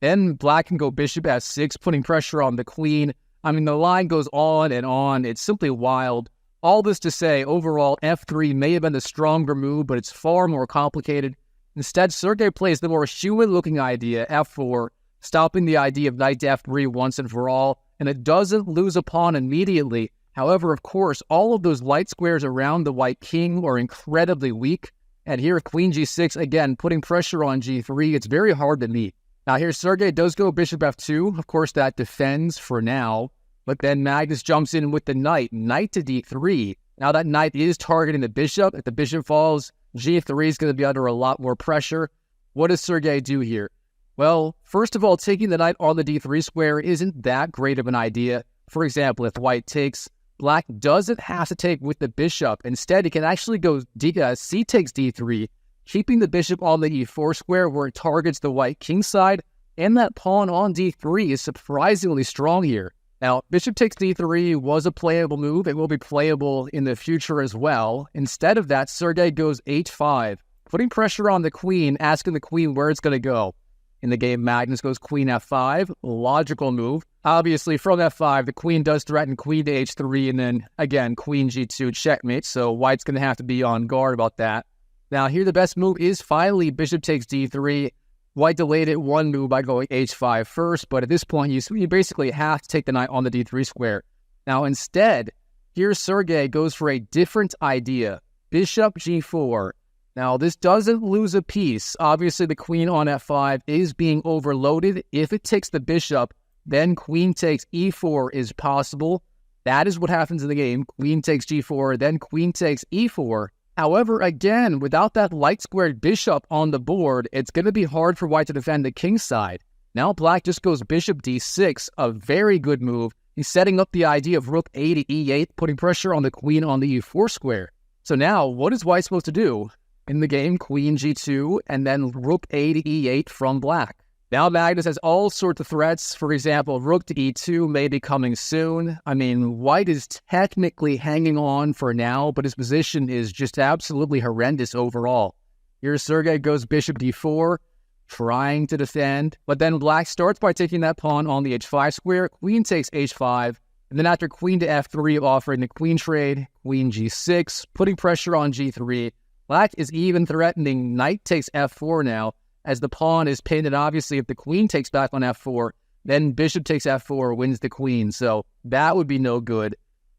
Then black can go bishop f6, putting pressure on the queen. I mean, the line goes on and on. It's simply wild. All this to say, overall, f3 may have been the stronger move, but it's far more complicated. Instead, Sergey plays the more human-looking idea, f4, stopping the idea of knight to f3 once and for all, and it doesn't lose a pawn immediately. However, of course, all of those light squares around the white king are incredibly weak, and here queen g6, again, putting pressure on g3, it's very hard to meet. Now here, Sergey does go bishop f2, of course that defends for now, but then Magnus jumps in with the knight to d3. Now that knight is targeting the bishop. If the bishop falls, g3 is going to be under a lot more pressure. What does Sergey do here? Well, first of all, taking the knight on the d3 square isn't that great of an idea. For example, if white takes, black doesn't have to take with the bishop. Instead, he can actually go c takes d3, keeping the bishop on the e4 square where it targets the white king side, and that pawn on d3 is surprisingly strong here. Now, bishop takes d3 was a playable move. It will be playable in the future as well. Instead of that, Sergey goes h5, putting pressure on the queen, asking the queen where it's going to go. In the game, Magnus goes queen f5, logical move. Obviously, from f5, the queen does threaten queen to h3, and then, again, queen g2 checkmate, so white's going to have to be on guard about that. Now, here the best move is finally bishop takes d3. White delayed it one move by going h5 first, but at this point, you basically have to take the knight on the d3 square. Now, instead, here Sergey goes for a different idea. Bishop g4. Now, this doesn't lose a piece. Obviously, the queen on f5 is being overloaded. If it takes the bishop, then queen takes e4 is possible. That is what happens in the game. Queen takes g4, then queen takes e4. However, again, without that light-squared bishop on the board, it's going to be hard for white to defend the king side. Now black just goes bishop d6, a very good move. He's setting up the idea of rook a to e8, putting pressure on the queen on the e4 square. So now, what is white supposed to do? In the game, queen g2, and then rook a to e8 from black. Now Magnus has all sorts of threats. For example, rook to e2 may be coming soon. I mean, white is technically hanging on for now, but his position is just absolutely horrendous overall. Here Sergei goes bishop d4, trying to defend, but then black starts by taking that pawn on the h5 square, queen takes h5, and then after queen to f3 offering the queen trade, queen g6, putting pressure on g3. Black is even threatening knight takes f4 now, as the pawn is pinned, and obviously if the queen takes back on f4, then bishop takes f4 wins the queen, so that would be no good.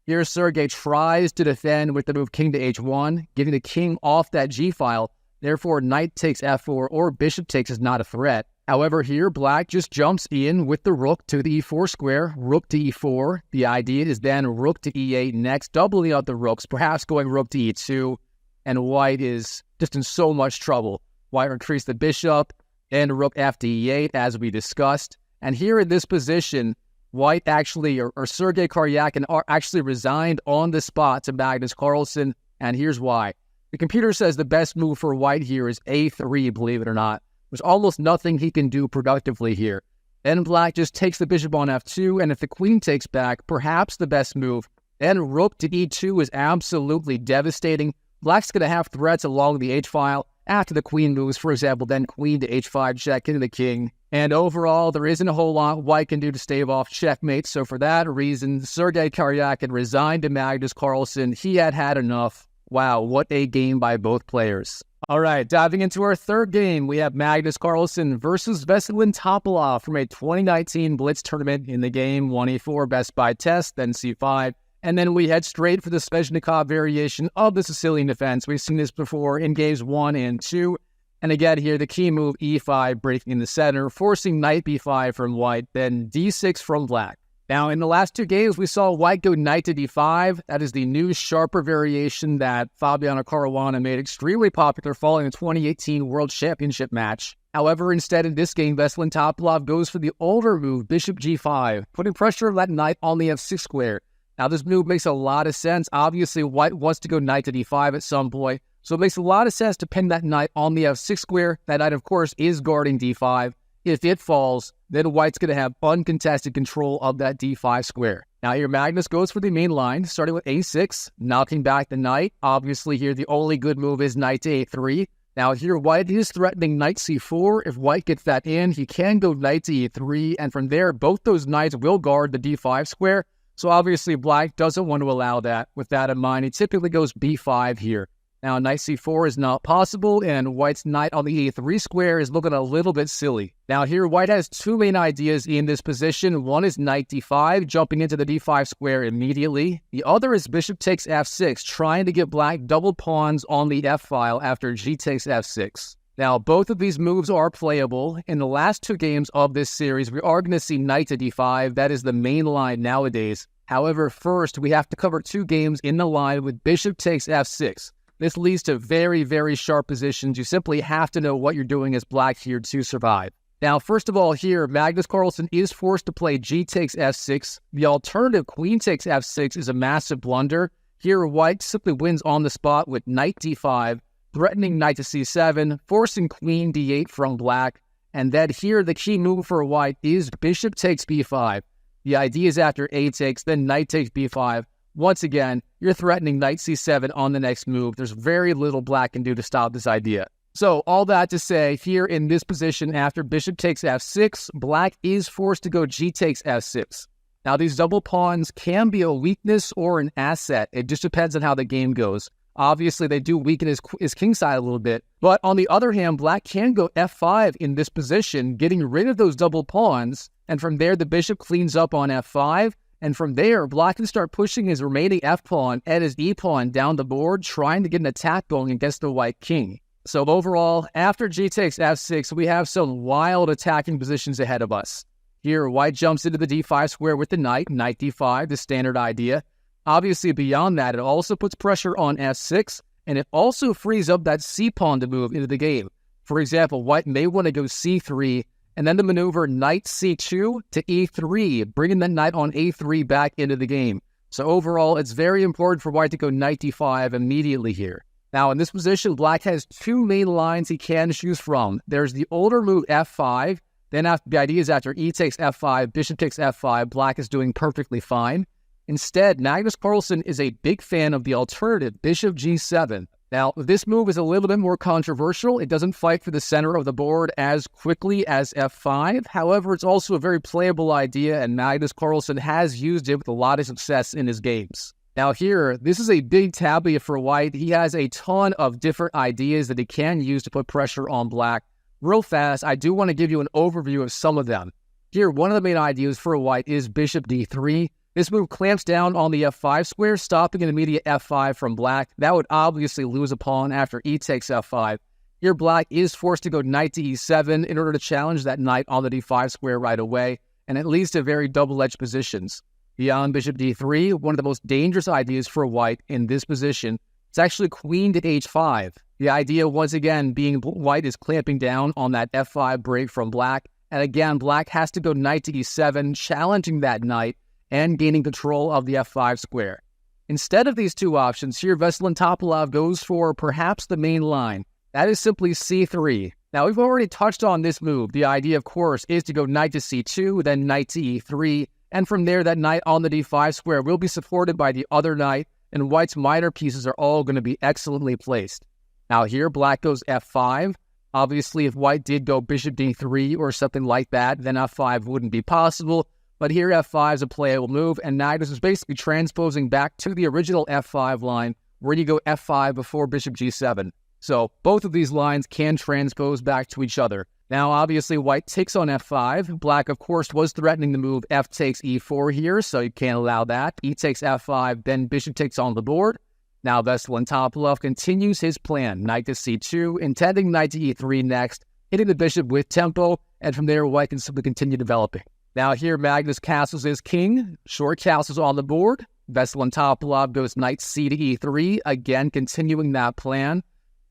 Here Sergei tries to defend with the move king to h1, getting the king off that g-file, therefore knight takes f4 or bishop takes is not a threat. However, here black just jumps in with the rook to the e4 square, rook to e4. The idea is then rook to e8 next, doubling out the rooks, perhaps going rook to e2, and white is just in so much trouble. White retreats the bishop, and rook f to e8, as we discussed. And here in this position, white actually, or Sergei Karjakin, actually resigned on the spot to Magnus Carlsen, and here's why. The computer says the best move for white here is a3, believe it or not. There's almost nothing he can do productively here. Then black just takes the bishop on f2, and if the queen takes back, perhaps the best move. Then rook to e2 is absolutely devastating. Black's going to have threats along the h-file. After the queen moves, for example, then queen to h5 check into the king. And overall, there isn't a whole lot white can do to stave off checkmate. So for that reason, Sergei Karjakin resigned to Magnus Carlsen. He had had enough. Wow, what a game by both players. All right, diving into our third game, we have Magnus Carlsen versus Topalov from a 2019 Blitz tournament. In the game, 1e4 best by test, then c5. And then we head straight for the Sveshnikov variation of the Sicilian defense. We've seen this before in games 1 and 2. And again here, the key move e5, breaking in the center, forcing knight b5 from white, then d6 from black. Now, in the last two games, we saw white go knight to d5. That is the new, sharper variation that Fabiano Caruana made extremely popular following the 2018 World Championship match. However, instead in this game, Topalov goes for the older move, bishop g5, putting pressure on that knight on the f6 square. Now, this move makes a lot of sense. Obviously, white wants to go knight to d5 at some point, so it makes a lot of sense to pin that knight on the f6 square. That knight, of course, is guarding d5. If it falls, then white's going to have uncontested control of that d5 square. Now, here Magnus goes for the main line, starting with a6, knocking back the knight. Obviously, here the only good move is knight to a3. Now, here white is threatening knight c4. If white gets that in, he can go knight to e3, and from there, both those knights will guard the d5 square. So obviously black doesn't want to allow that. With that in mind, he typically goes b5 here. Now knight c4 is not possible, and white's knight on the e3 square is looking a little bit silly. Now here white has two main ideas in this position. One is knight d5, jumping into the d5 square immediately. The other is bishop takes f6, trying to get black double pawns on the f-file after g takes f6. Now, both of these moves are playable. In the last two games of this series, we are going to see knight to d5. That is the main line nowadays. However, first, we have to cover two games in the line with bishop takes f6. This leads to very, very sharp positions. You simply have to know what you're doing as black here to survive. Now, first of all here, Magnus Carlsen is forced to play g takes f6. The alternative, queen takes f6, is a massive blunder. Here, white simply wins on the spot with knight d5, threatening knight to c7, forcing queen d8 from black, and then here the key move for white is bishop takes b5. The idea is after a takes, then knight takes b5. Once again, you're threatening knight c7 on the next move. There's very little black can do to stop this idea. So all that to say, here in this position after bishop takes f6, black is forced to go g takes f6. Now these double pawns can be a weakness or an asset. It just depends on how the game goes. Obviously, they do weaken his king side a little bit. But on the other hand, black can go f5 in this position, getting rid of those double pawns. And from there, the bishop cleans up on f5. And from there, black can start pushing his remaining f-pawn and his e-pawn down the board, trying to get an attack going against the white king. So overall, after g takes f6, we have some wild attacking positions ahead of us. Here, white jumps into the d5 square with the knight d5, the standard idea. Obviously, beyond that, it also puts pressure on f6, and it also frees up that c-pawn to move into the game. For example, white may want to go c3, and then to maneuver knight c2 to e3, bringing the knight on a3 back into the game. So overall, it's very important for white to go knight d5 immediately here. Now, in this position, black has two main lines he can choose from. There's the older move f5, then the idea is after e takes f5, bishop takes f5, black is doing perfectly fine. Instead, Magnus Carlsen is a big fan of the alternative, bishop g7. Now, this move is a little bit more controversial. It doesn't fight for the center of the board as quickly as f5. However, it's also a very playable idea, and Magnus Carlsen has used it with a lot of success in his games. Now here, this is a big tabia for white. He has a ton of different ideas that he can use to put pressure on black. Real fast, I do want to give you an overview of some of them. Here, one of the main ideas for white is bishop d3. This move clamps down on the f5 square, stopping an immediate f5 from black. That would obviously lose a pawn after e takes f5. Here, black is forced to go knight to e7 in order to challenge that knight on the d5 square right away, and it leads to very double-edged positions. Beyond bishop d3, one of the most dangerous ideas for white in this position is actually queen to h5. The idea, once again, being white is clamping down on that f5 break from black, and again, black has to go knight to e7, challenging that knight, and gaining control of the f5 square. Instead of these two options, here Veselin Topalov goes for perhaps the main line. That is simply c3. Now, we've already touched on this move. The idea, of course, is to go knight to c2, then knight to e3, and from there, that knight on the d5 square will be supported by the other knight, and white's minor pieces are all going to be excellently placed. Now here, black goes f5. Obviously, if white did go bishop d3 or something like that, then f5 wouldn't be possible. But here, f5 is a playable move, and Magnus is basically transposing back to the original f5 line, where you go f5 before bishop g7. So both of these lines can transpose back to each other. Now, obviously, white takes on f5. Black, of course, was threatening the move f takes e4 here, so you can't allow that. E takes f5, then bishop takes on the board. Now, Veselin Topalov continues his plan, knight to c2, intending knight to e3 next, hitting the bishop with tempo, and from there, white can simply continue developing. Now here, Magnus castles his king, short castles on the board. Veselin Topalov goes knight c to e3, again continuing that plan.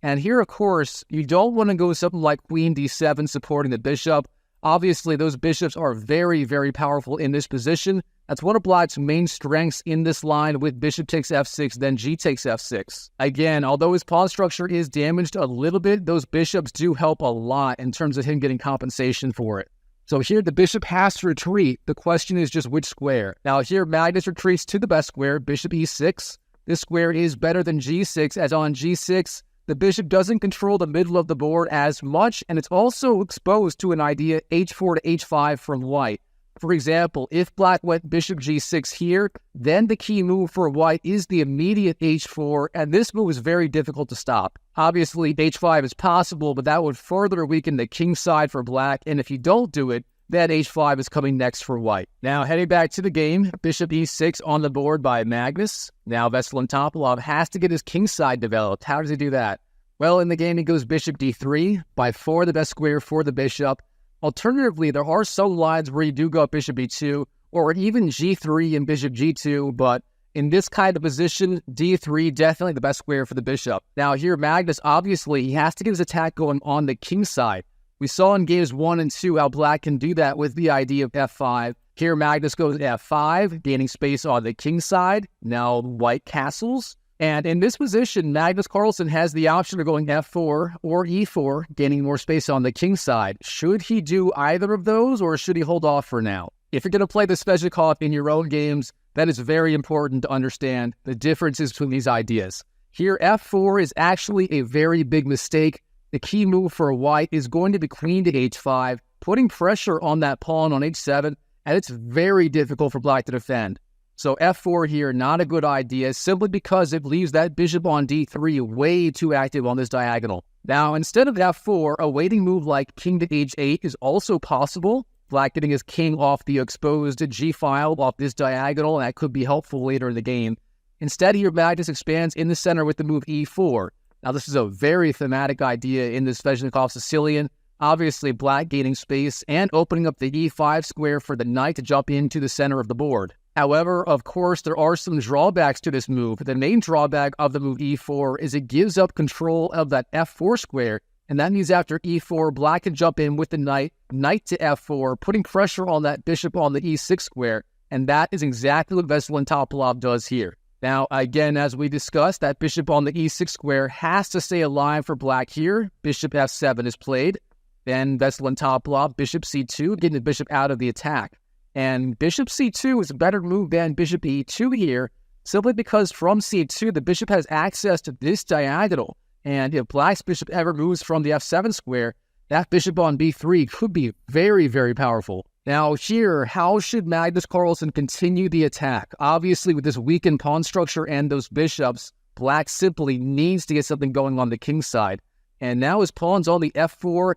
And here, of course, you don't want to go something like queen d7 supporting the bishop. Obviously, those bishops are very, very powerful in this position. That's one of black's main strengths in this line with bishop takes f6, then g takes f6. Again, although his pawn structure is damaged a little bit, those bishops do help a lot in terms of him getting compensation for it. So here, the bishop has to retreat. The question is just which square. Now here, Magnus retreats to the best square, bishop e6. This square is better than g6, as on g6, the bishop doesn't control the middle of the board as much, and it's also exposed to an idea h4 to h5 from white. For example, if black went bishop g6 here, then the key move for white is the immediate h4, and this move is very difficult to stop. Obviously, h5 is possible, but that would further weaken the king side for black, and if you don't do it, then h5 is coming next for white. Now, heading back to the game, bishop e6 on the board by Magnus. Now, Veselin Topalov has to get his king side developed. How does he do that? Well, in the game, he goes bishop d3, by far the best square for the bishop. Alternatively, there are some lines where you do go bishop e2, or even g3 and bishop g2, but in this kind of position, d3 definitely the best square for the bishop. Now here, Magnus, obviously, he has to get his attack going on the king side. We saw in games 1 and 2 how black can do that with the idea of f5. Here, Magnus goes f5, gaining space on the king side. Now white castles. And in this position, Magnus Carlsen has the option of going f4 or e4, gaining more space on the king side. Should he do either of those, or should he hold off for now? If you're going to play the Sveshnikov in your own games, that is very important to understand the differences between these ideas. Here, f4 is actually a very big mistake. The key move for white is going to be queen to h5, putting pressure on that pawn on h7, and it's very difficult for black to defend. So f4 here, not a good idea, simply because it leaves that bishop on d3 way too active on this diagonal. Now, instead of f4, a waiting move like king to h8 is also possible. Black getting his king off the exposed g-file off this diagonal, and that could be helpful later in the game. Instead, here, Magnus expands in the center with the move e4. Now, this is a very thematic idea in the Sveshnikov Sicilian. Obviously, black gaining space and opening up the e5 square for the knight to jump into the center of the board. However, of course, there are some drawbacks to this move. The main drawback of the move e4 is it gives up control of that f4 square, and that means after e4, black can jump in with the knight to f4, putting pressure on that bishop on the e6 square, and that is exactly what Veselin Topalov does here. Now, again, as we discussed, that bishop on the e6 square has to stay alive for black here. Bishop f7 is played. Then Veselin Topalov, bishop c2, getting the bishop out of the attack. And bishop c2 is a better move than bishop e2 here, simply because from c2, the bishop has access to this diagonal. And if black's bishop ever moves from the f7 square, that bishop on b3 could be very, very powerful. Now here, how should Magnus Carlsen continue the attack? Obviously, with this weakened pawn structure and those bishops, black simply needs to get something going on the king side. And now his pawns on the f5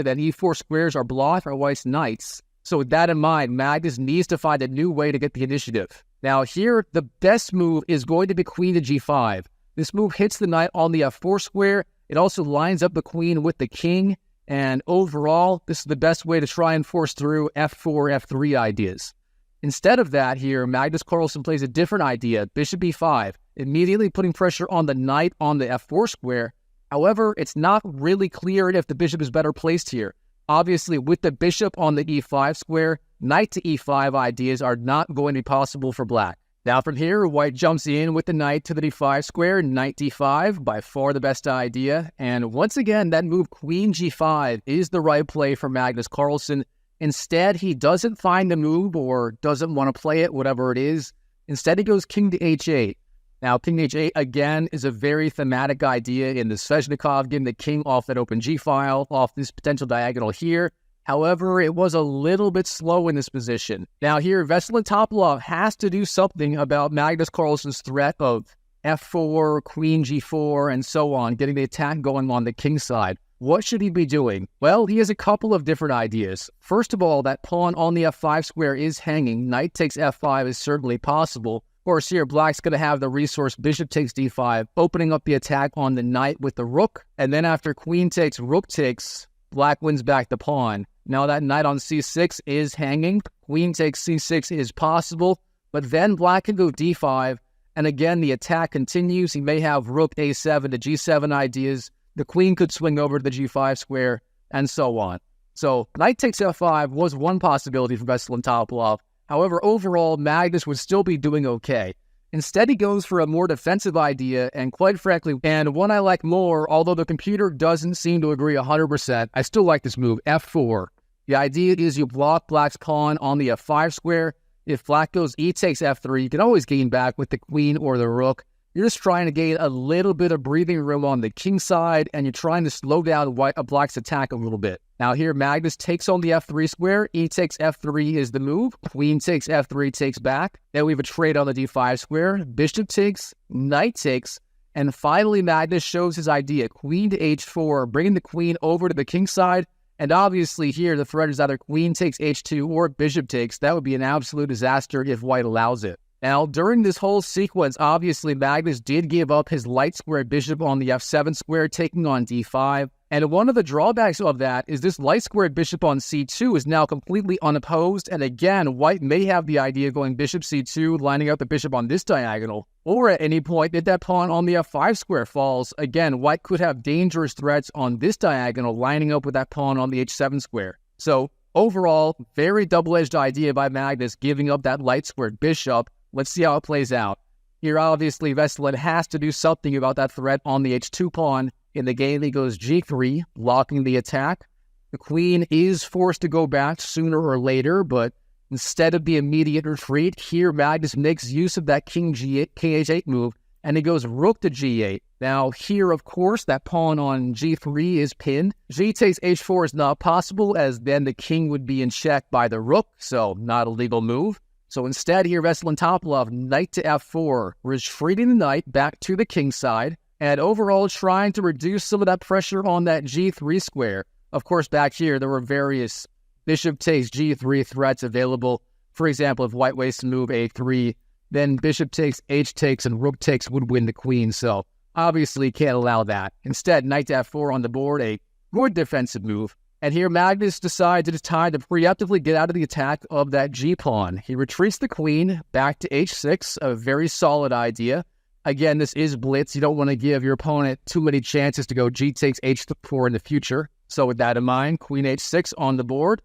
and e4 squares are blocked by white's knights. So with that in mind, Magnus needs to find a new way to get the initiative. Now here, the best move is going to be queen to g5. This move hits the knight on the f4 square. It also lines up the queen with the king. And overall, this is the best way to try and force through f4, f3 ideas. Instead of that here, Magnus Carlsen plays a different idea, bishop e5, immediately putting pressure on the knight on the f4 square. However, it's not really clear if the bishop is better placed here. Obviously, with the bishop on the e5 square, knight to e5 ideas are not going to be possible for black. Now from here, white jumps in with the knight to the d5 square, knight d5, by far the best idea. And once again, that move queen g5 is the right play for Magnus Carlsen. Instead, he doesn't find the move or doesn't want to play it, whatever it is. Instead, he goes king to h8. Now, king h8, again, is a very thematic idea in the Sveshnikov, getting the king off that open g-file, off this potential diagonal here. However, it was a little bit slow in this position. Now here, Veselin Topalov has to do something about Magnus Carlsen's threat of f4, queen g4, and so on, getting the attack going on the king side. What should he be doing? Well, he has a couple of different ideas. First of all, that pawn on the f5 square is hanging. Knight takes f5 is certainly possible. Of course, here, black's going to have the resource bishop takes d5, opening up the attack on the knight with the rook. And then after queen takes, rook takes, black wins back the pawn. Now that knight on c6 is hanging. Queen takes c6 is possible. But then black can go d5. And again, the attack continues. He may have rook a7 to g7 ideas. The queen could swing over to the g5 square, and so on. So knight takes f5 was one possibility for Veselin Topalov. However, overall, Magnus would still be doing okay. Instead, he goes for a more defensive idea, and quite frankly, and one I like more, although the computer doesn't seem to agree 100%, I still like this move, f4. The idea is you block black's pawn on the f5 square. If black goes e takes f3, you can always gain back with the queen or the rook. You're just trying to gain a little bit of breathing room on the king side, and you're trying to slow down black's attack a little bit. Now here, Magnus takes on the f3 square. E takes f3 is the move. Queen takes f3, takes back. Then we have a trade on the d5 square. Bishop takes, knight takes, and finally Magnus shows his idea. Queen to h4, bringing the queen over to the king side. And obviously here, the threat is either queen takes h2 or bishop takes. That would be an absolute disaster if white allows it. Now, during this whole sequence, obviously, Magnus did give up his light square bishop on the f7 square, taking on d5. And one of the drawbacks of that is this light square bishop on c2 is now completely unopposed. And again, white may have the idea of going bishop c2, lining up the bishop on this diagonal. Or at any point, if that pawn on the f5 square falls, again, white could have dangerous threats on this diagonal, lining up with that pawn on the h7 square. So overall, very double-edged idea by Magnus, giving up that light square bishop. Let's see how it plays out. Here, obviously, Veselin has to do something about that threat on the h2 pawn. In the game, he goes g3, blocking the attack. The queen is forced to go back sooner or later, but instead of the immediate retreat, here Magnus makes use of that king h8 move, and he goes rook to g8. Now, here, of course, that pawn on g3 is pinned. G takes h4 is not possible, as then the king would be in check by the rook, so not a legal move. So instead here, Veselin Topalov, knight to f4, retreating the knight back to the king side, and overall trying to reduce some of that pressure on that g3 square. Of course, back here, there were various bishop takes g3 threats available. For example, if white waits to move a3, then bishop takes, h takes, and rook takes would win the queen. So Obviously, can't allow that. Instead, knight to f4 on the board, a good defensive move. And here Magnus decides it is time to preemptively get out of the attack of that g-pawn. He retreats the queen back to h6, a very solid idea. Again, this is blitz. You don't want to give your opponent too many chances to go g takes h4 in the future. So with that in mind, queen h6 on the board.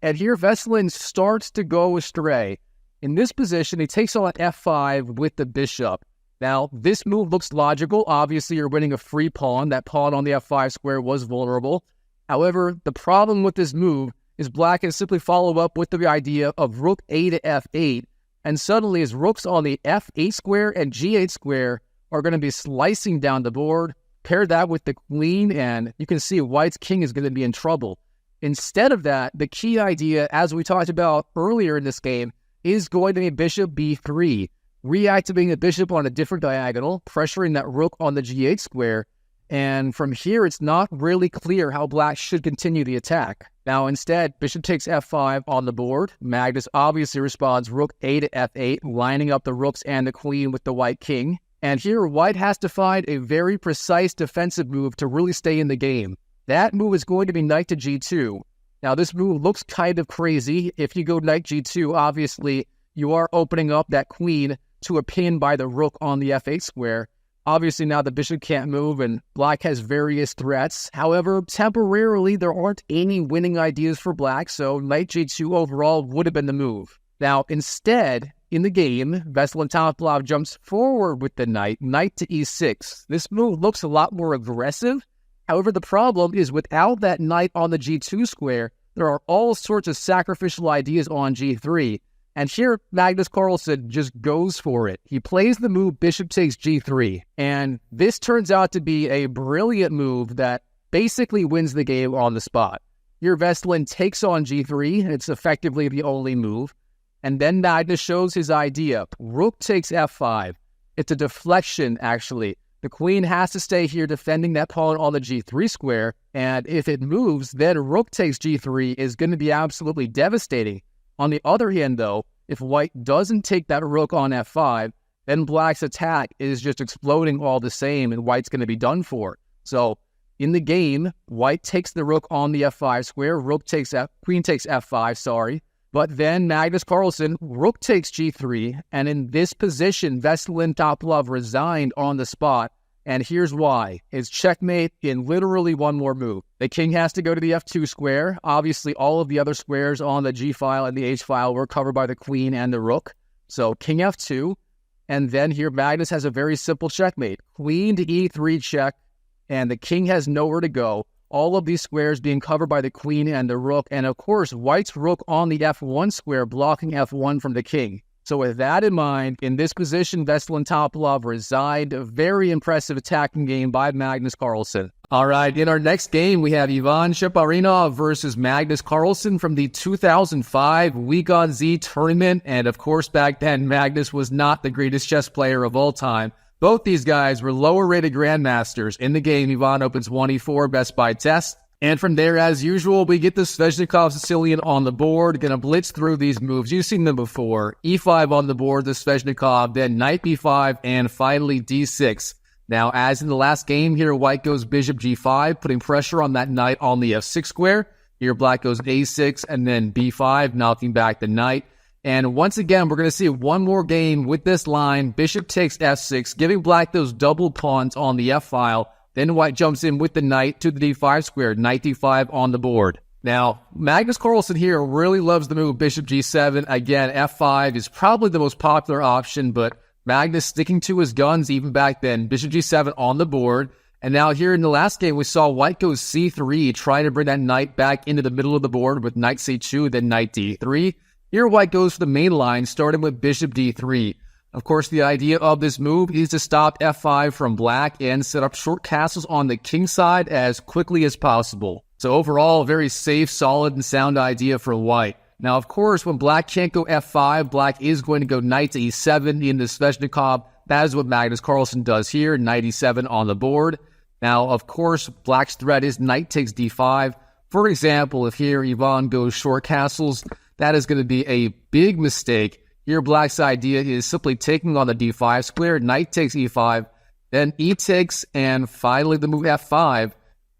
And here Veselin starts to go astray. In this position, he takes on f5 with the bishop. Now, this move looks logical. Obviously, you're winning a free pawn. That pawn on the f5 square was vulnerable. However, the problem with this move is black can simply follow up with the idea of rook a to f8, and suddenly his rooks on the f8 square and g8 square are going to be slicing down the board. Pair that with the queen, and you can see white's king is going to be in trouble. Instead of that, the key idea, as we talked about earlier in this game, is going to be bishop b3, reactivating the bishop on a different diagonal, pressuring that rook on the g8 square, and from here it's not really clear how black should continue the attack. Now instead, bishop takes f5 on the board. Magnus obviously responds rook a to f8, lining up the rooks and the queen with the white king. And here white has to find a very precise defensive move to really stay in the game. That move is going to be knight to g2. Now this move looks kind of crazy. If you go knight g2, obviously you are opening up that queen to a pin by the rook on the f8 square. Obviously now the bishop can't move and black has various threats. However, temporarily there aren't any winning ideas for black, so knight g2 overall would have been the move. Now instead, in the game, Veselin Topalov jumps forward with the knight to e6. This move looks a lot more aggressive. However, the problem is without that knight on the g2 square, there are all sorts of sacrificial ideas on g3. And here, Magnus Carlsen just goes for it. He plays the move bishop takes g3. And this turns out to be a brilliant move that basically wins the game on the spot. Here, Veselin takes on g3. It's effectively the only move. And then Magnus shows his idea. Rook takes f5. It's a deflection, actually. The queen has to stay here defending that pawn on the g3 square, and if it moves, then rook takes g3 is going to be absolutely devastating. On the other hand, though, if white doesn't take that rook on f5, then black's attack is just exploding all the same, and white's going to be done for. So, in the game, white takes the rook on the f5 square, queen takes f5, sorry. But then Magnus Carlsen, rook takes g3, and in this position, Veselin Topalov resigned on the spot, and here's why. It's checkmate in literally one more move. The king has to go to the f2 square. Obviously, all of the other squares on the g file and the h file were covered by the queen and the rook. So king f2, and then here Magnus has a very simple checkmate. Queen to e3 check, and the king has nowhere to go. All of these squares being covered by the queen and the rook, and of course, white's rook on the f1 square blocking f1 from the king. So with that in mind, in this position, Veselin Topalov resigned. A very impressive attacking game by Magnus Carlsen. All right, in our next game, we have Ivan Cheparinov versus Magnus Carlsen from the 2005 Week on Z tournament. And of course, back then, Magnus was not the greatest chess player of all time. Both these guys were lower-rated grandmasters. In the game, Ivan opens 1e4, best by test. And from there, as usual, we get the Sveshnikov Sicilian on the board. Gonna blitz through these moves. You've seen them before. e5 on the board, the Sveshnikov, then knight b5, and finally d6. Now, as in the last game here, white goes bishop g5, putting pressure on that knight on the f6 square. Here, black goes a6, and then b5, knocking back the knight. And once again, we're going to see one more game with this line. Bishop takes f6, giving black those double pawns on the f-file. Then white jumps in with the knight to the d5 square, knight d5 on the board. Now, Magnus Carlsen here really loves the move bishop g7. Again, f5 is probably the most popular option, but Magnus sticking to his guns even back then. Bishop g7 on the board. And now here in the last game, we saw white goes c3, trying to bring that knight back into the middle of the board with knight c2, then knight d3. Here, white goes for the main line, starting with bishop d3. Of course, the idea of this move is to stop f5 from black and set up short castles on the king side as quickly as possible. So overall, a very safe, solid, and sound idea for white. Now, of course, when black can't go f5, black is going to go knight to e7 in the Sveshnikov. That is what Magnus Carlsen does here, knight e7 on the board. Now, of course, black's threat is knight takes d5. For example, if here Ivan goes short castles, that is going to be a big mistake. Here, black's idea is simply taking on the d5 square, knight takes e5, then e takes, and finally the move f5.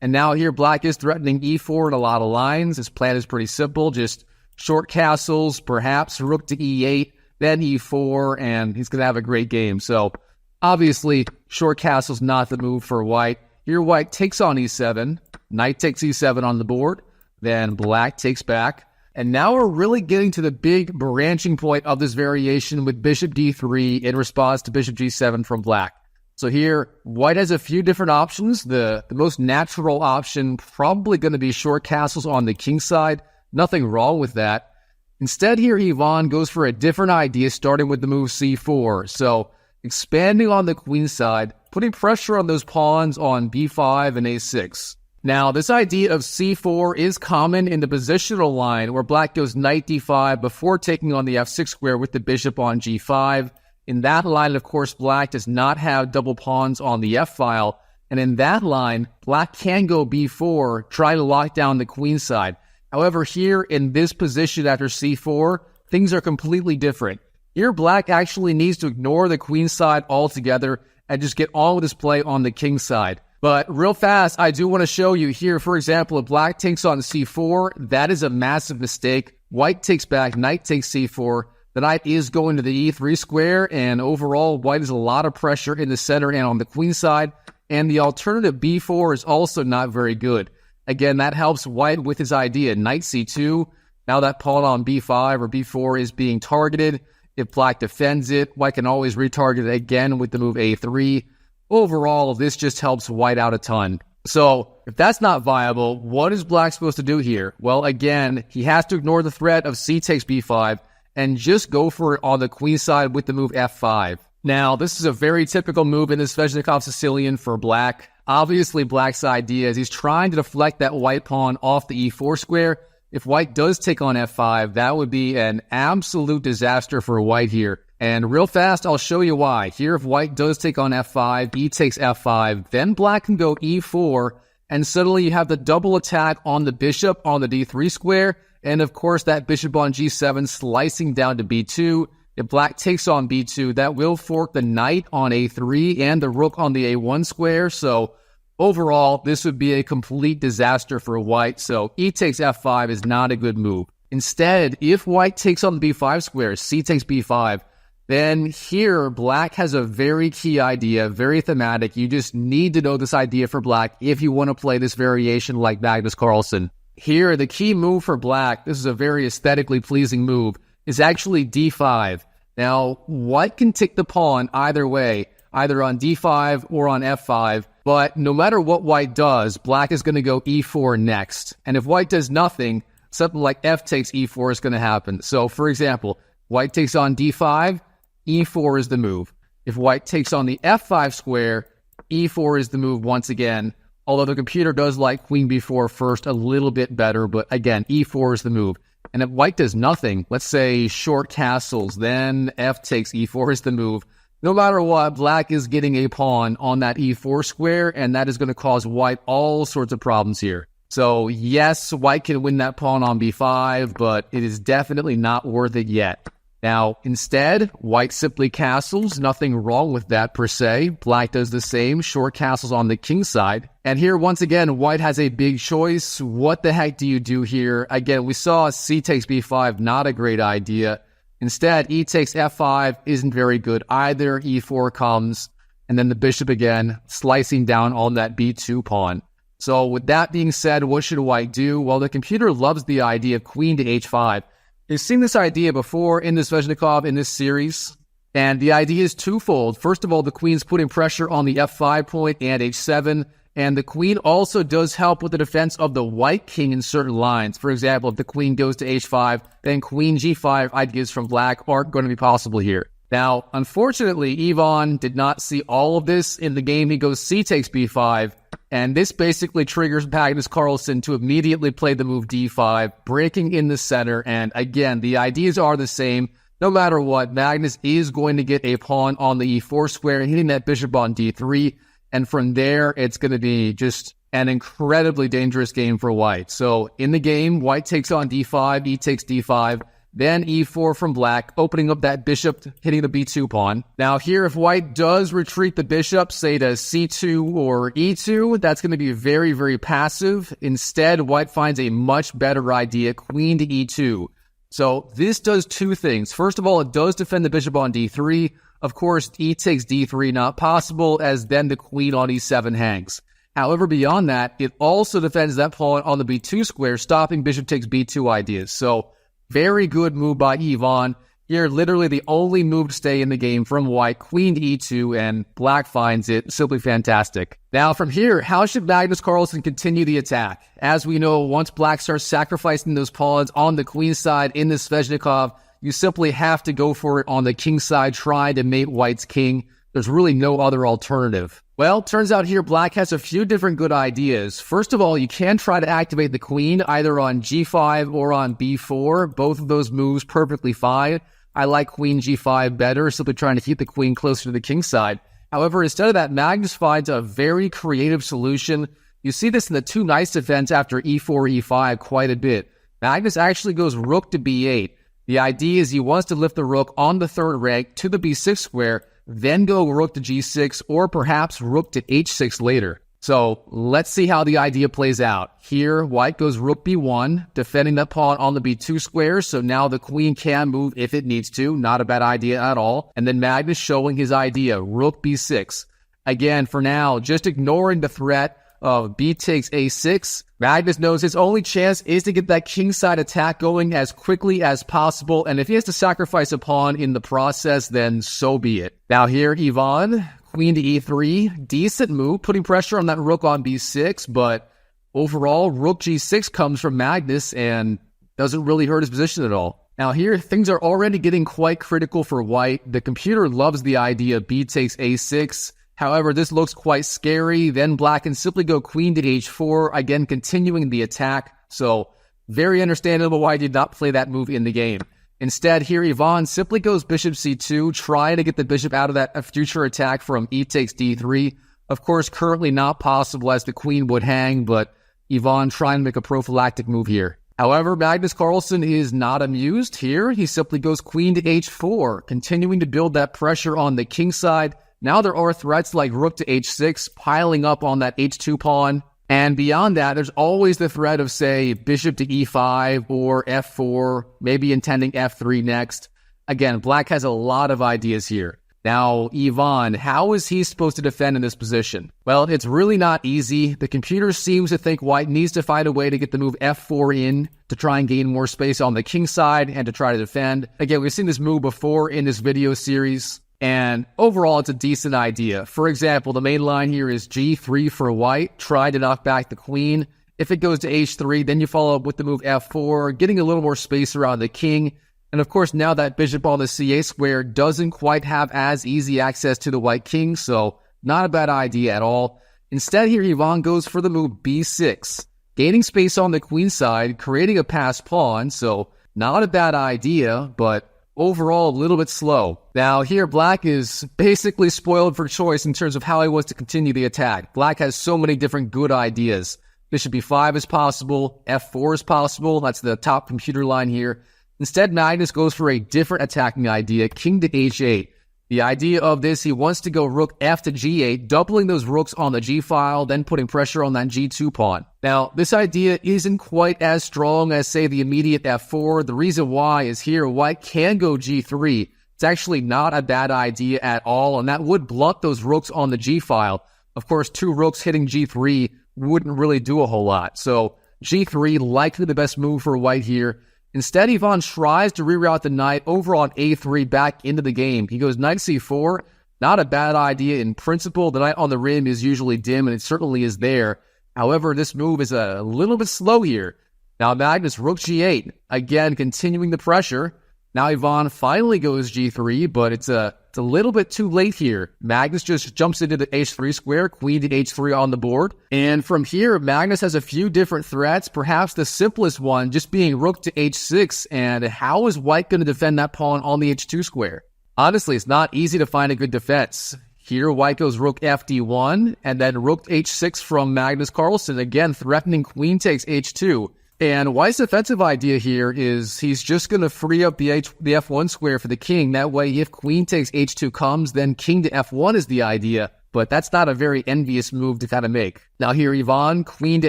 And now here black is threatening e4 in a lot of lines. His plan is pretty simple, just short castles, perhaps rook to e8, then e4, and he's going to have a great game. So obviously, short castle's not the move for white. Here white takes on e7, knight takes e7 on the board, then black takes back. And now we're really getting to the big branching point of this variation with bishop d3 in response to bishop g7 from black. So here, white has a few different options. The most natural option probably going to be short castles on the king side. Nothing wrong with that. Instead here, Ivan goes for a different idea, starting with the move c4. So expanding on the queen side, putting pressure on those pawns on b5 and a6. Now, this idea of c4 is common in the positional line where black goes knight d5 before taking on the f6 square with the bishop on g5. In that line, of course, black does not have double pawns on the f-file. And in that line, black can go b4, trying to lock down the queen side. However, here in this position after c4, things are completely different. Here, black actually needs to ignore the queen side altogether and just get on with his play on the king side. But real fast, I do want to show you here, for example, if black takes on c4, that is a massive mistake. White takes back, knight takes c4. The knight is going to the e3 square, and overall, white has a lot of pressure in the center and on the queen side. And the alternative b4 is also not very good. Again, that helps white with his idea. Knight c2. Now that pawn on b5 or b4 is being targeted. If black defends it, white can always retarget it again with the move a3. Overall, this just helps white out a ton. So, if that's not viable, what is black supposed to do here? Well, again, he has to ignore the threat of c takes b5 and just go for it on the queen side with the move f5. Now, this is a very typical move in the Sveshnikov Sicilian for black. Obviously, black's idea is he's trying to deflect that white pawn off the e4 square. If white does take on f5, that would be an absolute disaster for white here. And real fast, I'll show you why. Here, if white does take on f5, e takes f5, then black can go e4, and suddenly you have the double attack on the bishop on the d3 square, and of course that bishop on g7 slicing down to b2. If black takes on b2, that will fork the knight on a3 and the rook on the a1 square, so overall, this would be a complete disaster for white, so e takes f5 is not a good move. Instead, if white takes on the b5 square, c takes b5, then here, black has a very key idea, very thematic. You just need to know this idea for black if you want to play this variation like Magnus Carlsen. Here, the key move for black, this is a very aesthetically pleasing move, is actually d5. Now, white can take the pawn either way, either on d5 or on f5, but no matter what white does, black is going to go e4 next. And if white does nothing, something like f takes e4 is going to happen. So, for example, white takes on d5, e4 is the move. If white takes on the f5 square, e4 is the move once again. Although the computer does like queen b4 first a little bit better, but again, e4 is the move. And if white does nothing, let's say short castles, then f takes e4 is the move. No matter what, black is getting a pawn on that e4 square, and that is going to cause white all sorts of problems here. So yes, white can win that pawn on b5, but it is definitely not worth it yet. Now, instead, white simply castles. Nothing wrong with that per se. Black does the same, short castles on the king side. And here, once again, white has a big choice. What the heck do you do here? Again, we saw c takes b5, not a great idea. Instead, e takes f5 isn't very good either. e4 comes, and then the bishop again, slicing down on that b2 pawn. So with that being said, what should white do? Well, the computer loves the idea of queen to h5. You've seen this idea before in the Sveshnikov in this series, and the idea is twofold. First of all, the queen's putting pressure on the f5 point and h7, and the queen also does help with the defense of the white king in certain lines. For example, if the queen goes to h5, then queen g5 ideas from black aren't going to be possible here. Now, unfortunately, Ivan did not see all of this. In the game, he goes c takes b5, and this basically triggers Magnus Carlsen to immediately play the move d5, breaking in the center. And again, the ideas are the same. No matter what, Magnus is going to get a pawn on the e4 square, hitting that bishop on d3. And from there, it's going to be just an incredibly dangerous game for white. So in the game, white takes on d5, e takes d5. then e4 from black, opening up that bishop, hitting the b2 pawn. Now here, if white does retreat the bishop, say to c2 or e2, that's going to be very, very passive. Instead, white finds a much better idea, queen to e2. So this does two things. First of all, it does defend the bishop on d3. Of course, e takes d3 not possible, as then the queen on e7 hangs. However, beyond that, it also defends that pawn on the b2 square, stopping bishop takes b2 ideas. So very good move by Ivan. Here, literally the only move to stay in the game from white, queen to e2, and black finds it simply fantastic. Now from here, how should Magnus Carlsen continue the attack? As we know, once black starts sacrificing those pawns on the queen side in the Sveshnikov, you simply have to go for it on the king side, trying to mate white's king. There's really no other alternative. Well, turns out here black has a few different good ideas. First of all, you can try to activate the queen either on g5 or on b4. Both of those moves perfectly fine. I like queen g5 better, simply trying to keep the queen closer to the king side. However, instead of that, Magnus finds a very creative solution. You see this in the two knights defense after e4, e5 quite a bit. Magnus actually goes rook to b8. The idea is he wants to lift the rook on the third rank to the b6 square, then go rook to g6, or perhaps rook to h6 later. So let's see how the idea plays out. Here, white goes rook b1, defending that pawn on the b2 square, so now the queen can move if it needs to. Not a bad idea at all. And then Magnus showing his idea, rook b6. Again, for now, just ignoring the threat of b takes a6. Magnus knows his only chance is to get that kingside attack going as quickly as possible, and if he has to sacrifice a pawn in the process, then so be it. Now here, Ivan, queen to e3, decent move, putting pressure on that rook on b6, but overall, rook g6 comes from Magnus and doesn't really hurt his position at all. Now here, things are already getting quite critical for white. The computer loves the idea b takes a6. However, this looks quite scary. Then black can simply go queen to h4, again continuing the attack. So very understandable why he did not play that move in the game. Instead, here Ivan simply goes bishop c2, trying to get the bishop out of that future attack from e takes d3. Of course, currently not possible as the queen would hang, but Ivan trying to make a prophylactic move here. However, Magnus Carlsen is not amused here. He simply goes queen to h4, continuing to build that pressure on the king side. Now there are threats like rook to h6 piling up on that h2 pawn. And beyond that, there's always the threat of, say, bishop to e5 or f4, maybe intending f3 next. Again, black has a lot of ideas here. Now, Ivan, how is he supposed to defend in this position? Well, it's really not easy. The computer seems to think white needs to find a way to get the move f4 in to try and gain more space on the king side and to try to defend. Again, we've seen this move before in this video series. And overall, it's a decent idea. For example, the main line here is g3 for white. Try to knock back the queen. If it goes to h3, then you follow up with the move f4, getting a little more space around the king. And of course, now that bishop on the c8 square doesn't quite have as easy access to the white king, so not a bad idea at all. Instead, here Ivan goes for the move b6, gaining space on the queen side, creating a passed pawn, so not a bad idea, but overall, a little bit slow. Now, here, black is basically spoiled for choice in terms of how he wants to continue the attack. Black has so many different good ideas. Bishop b5 is possible. f4 is possible. That's the top computer line here. Instead, Magnus goes for a different attacking idea, king to h8. The idea of this, he wants to go rook f to g8, doubling those rooks on the g-file, then putting pressure on that g2 pawn. Now, this idea isn't quite as strong as, say, the immediate f4. The reason why is here, white can go g3. It's actually not a bad idea at all, and that would blunt those rooks on the g-file. Of course, two rooks hitting g3 wouldn't really do a whole lot. So g3, likely the best move for white here. Instead, Ivan tries to reroute the knight over on a3 back into the game. He goes knight c4. Not a bad idea in principle. The knight on the rim is usually dim, and it certainly is there. However, this move is a little bit slow here. Now Magnus, rook g8. Again, continuing the pressure. Now Ivan finally goes g3, but it's a little bit too late here. Magnus just jumps into the h3 square, queen to h3 on the board. And from here, Magnus has a few different threats, perhaps the simplest one just being rook to h6. And how is white going to defend that pawn on the h2 square? Honestly, it's not easy to find a good defense. Here, white goes rook fd1, and then rook h6 from Magnus Carlsen, again threatening queen takes h2. And White's defensive idea here is he's just going to free up the f1 square for the king. That way, if queen takes h2 comes, then king to f1 is the idea. But that's not a very envious move to kind of make. Now here, Ivan, queen to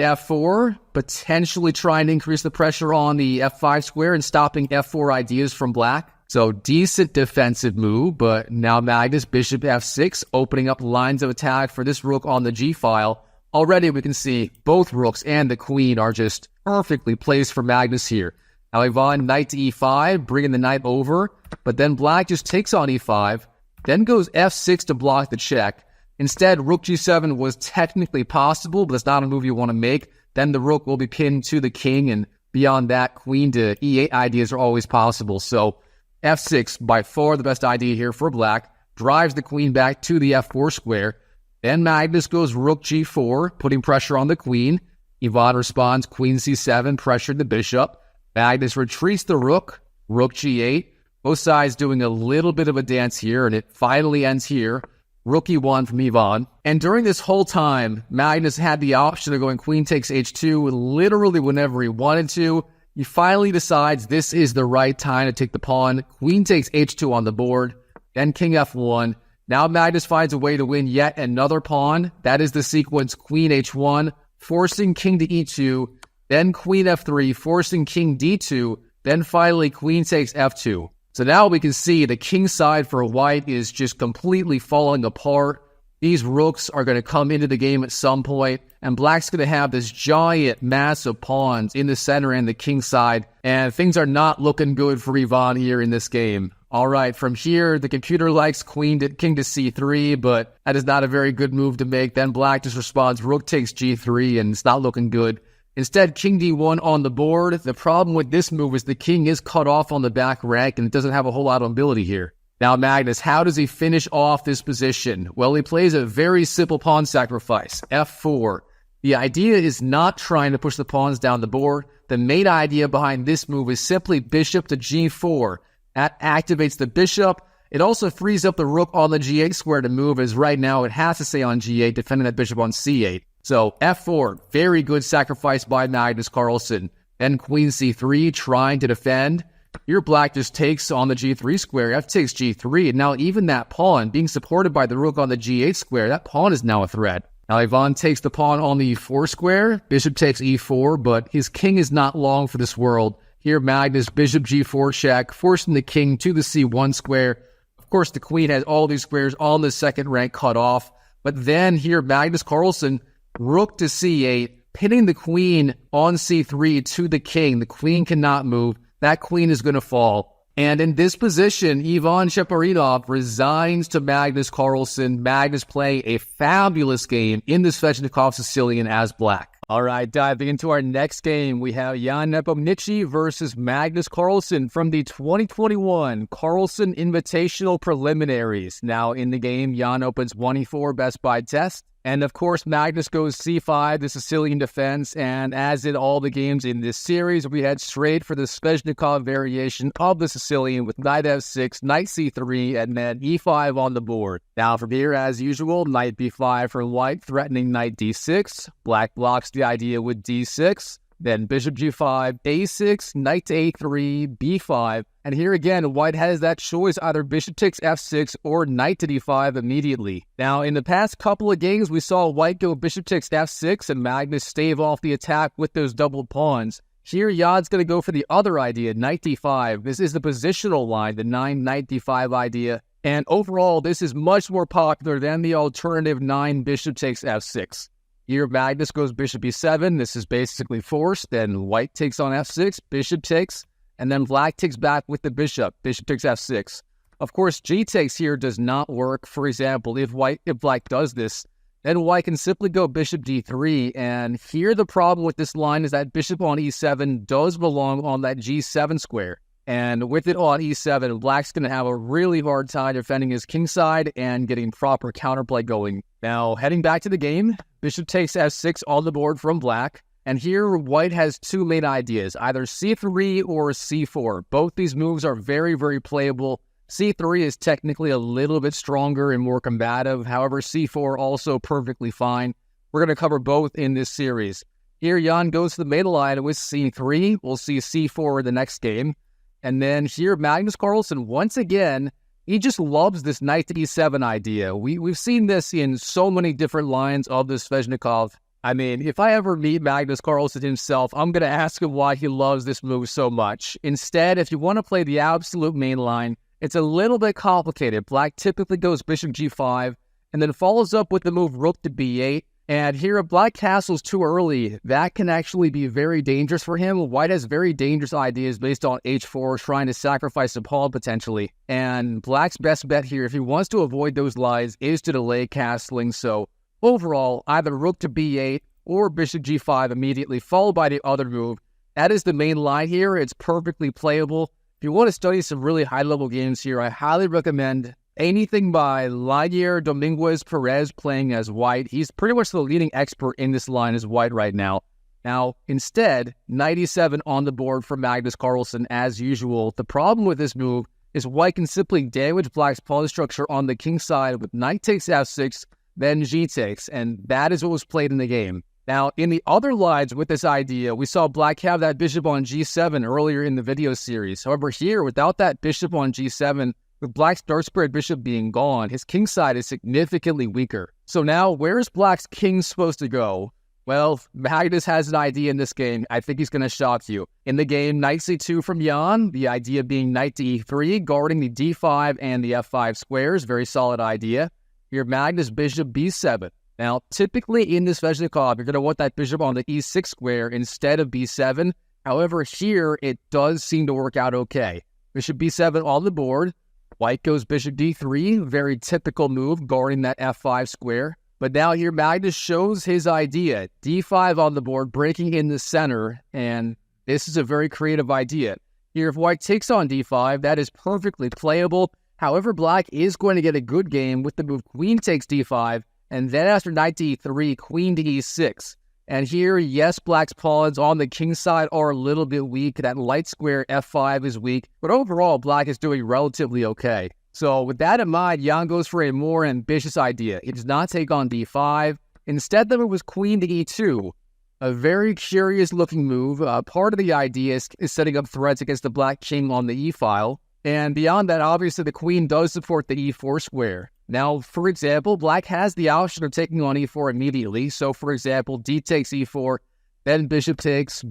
f4, potentially trying to increase the pressure on the f5 square and stopping f4 ideas from black. So decent defensive move, but now Magnus, bishop f6, opening up lines of attack for this rook on the g-file. Already we can see both rooks and the queen are just perfectly placed for Magnus here. Now Ivan, knight to e5, bringing the knight over, but then black just takes on e5, then goes f6 to block the check. Instead, rook g7 was technically possible, but it's not a move you want to make. Then the rook will be pinned to the king, and beyond that, queen to e8 ideas are always possible. So f6, by far the best idea here for black, drives the queen back to the f4 square. Then Magnus goes rook g4, putting pressure on the queen. Ivan responds queen c7, pressured the bishop. Magnus retreats the rook, rook g8. Both sides doing a little bit of a dance here, and it finally ends here. Rook e1 from Ivan. And during this whole time, Magnus had the option of going queen takes h2 literally whenever he wanted to. He finally decides this is the right time to take the pawn. Queen takes h2 on the board, then king f1. Now Magnus finds a way to win yet another pawn. That is the sequence queen h1, forcing king to e2, then queen f3, forcing king d2, then finally queen takes f2. So now we can see the king side for white is just completely falling apart. These rooks are going to come into the game at some point, and black's going to have this giant mass of pawns in the center and the king side, and things are not looking good for Ivan here in this game. All right, from here, the computer likes king to c3, but that is not a very good move to make. Then black just responds rook takes g3, and it's not looking good. Instead, king d1 on the board. The problem with this move is the king is cut off on the back rank, and it doesn't have a whole lot of ability here. Now Magnus, how does he finish off this position? Well, he plays a very simple pawn sacrifice, f4. The idea is not trying to push the pawns down the board. The main idea behind this move is simply bishop to g4. That activates the bishop. It also frees up the rook on the g8 square to move, as right now it has to stay on g8, defending that bishop on c8. So f4, very good sacrifice by Magnus Carlsen. Then queen c3, trying to defend. Here black just takes on the g3 square, f takes g3, and now even that pawn, being supported by the rook on the g8 square, that pawn is now a threat. Now Ivan takes the pawn on the e4 square, bishop takes e4, but his king is not long for this world. Here Magnus, bishop g4 check, forcing the king to the c1 square. Of course, the queen has all these squares on the second rank cut off, but then here Magnus Carlsen, rook to c8, pinning the queen on c3 to the king. The queen cannot move. That queen is going to fall. And in this position, Ivan Cheparinov resigns to Magnus Carlsen. Magnus playing a fabulous game in the Sveshnikov Sicilian as black. All right, diving into our next game, we have Jan Nepomniactchi versus Magnus Carlsen from the 2021 Carlsen Invitational Preliminaries. Now in the game, Jan opens 1e4 best by test. And of course, Magnus goes c5, the Sicilian defense, and as in all the games in this series, we head straight for the Sveshnikov variation of the Sicilian with knight f6, knight c3, and then e5 on the board. Now from here, as usual, knight b5 for white, threatening knight d6. Black blocks the idea with d6. Then bishop g5, a6, knight to a3, b5. And here again, white has that choice, either bishop takes f6 or knight to d5 immediately. Now, in the past couple of games, we saw white go bishop takes f6 and Magnus stave off the attack with those doubled pawns. Here, Jan's going to go for the other idea, knight d5. This is the positional line, the 9 knight d5 idea. And overall, this is much more popular than the alternative 9 bishop takes f6. Here, Magnus goes bishop e7. This is basically forced. Then white takes on f6, bishop takes, and then black takes back with the bishop. Bishop takes f6. Of course, g takes here does not work. For example, if black does this, then white can simply go bishop d3. And here the problem with this line is that bishop on e7 does belong on that g7 square. And with it on e7, black's going to have a really hard time defending his king side and getting proper counterplay going. Now, heading back to the game, bishop takes f6 on the board from black. And here, white has two main ideas, either c3 or c4. Both these moves are very, very playable. c3 is technically a little bit stronger and more combative. However, c4 also perfectly fine. We're going to cover both in this series. Here, Jan goes to the main line with c3. We'll see c4 in the next game. And then here, Magnus Carlsen, once again, he just loves this knight to e7 idea. We've seen this in so many different lines of the Sveshnikov. I mean, if I ever meet Magnus Carlsen himself, I'm going to ask him why he loves this move so much. Instead, if you want to play the absolute main line, it's a little bit complicated. Black typically goes bishop g5 and then follows up with the move rook to b8. And here, if black castles too early, that can actually be very dangerous for him. White has very dangerous ideas based on h4, trying to sacrifice a pawn potentially. And black's best bet here, if he wants to avoid those lies, is to delay castling. So overall, either rook to b8 or bishop g5 immediately, followed by the other move. That is the main line here. It's perfectly playable. If you want to study some really high-level games here, I highly recommend anything by Lanier Dominguez Perez playing as white. He's pretty much the leading expert in this line as white right now. Now, instead, knight e7 on the board for Magnus Carlsen as usual. The problem with this move is white can simply damage black's pawn structure on the king side with knight takes f6, then g takes, and that is what was played in the game. Now, in the other lines with this idea, we saw black have that bishop on g7 earlier in the video series. However, here, without that bishop on g7, with black's dark squared bishop being gone, his king side is significantly weaker. So now, where is black's king supposed to go? Well, Magnus has an idea in this game. I think he's going to shock you. In the game, knight c2 from Jan, the idea being knight to e3, guarding the d5 and the f5 squares. Very solid idea. Here, Magnus bishop b7. Now, typically in this Sveshnikov, you're going to want that bishop on the e6 square instead of b7. However, here, it does seem to work out okay. Bishop b7 on the board. White goes bishop d3, very typical move, guarding that f5 square. But now here, Magnus shows his idea. d5 on the board, breaking in the center, and this is a very creative idea. Here, if white takes on d5, that is perfectly playable. However, black is going to get a good game with the move queen takes d5, and then after knight to e3, queen to e6. And here, yes, black's pawns on the king side are a little bit weak. That light square f5 is weak. But overall, black is doing relatively okay. So with that in mind, Jan goes for a more ambitious idea. He does not take on d5. Instead, the move was queen to e2. A very curious looking move. Part of the idea is setting up threats against the black king on the e-file. And beyond that, obviously, the queen does support the e4 square. Now, for example, black has the option of taking on e4 immediately. So, for example, d takes e4, then bishop takes,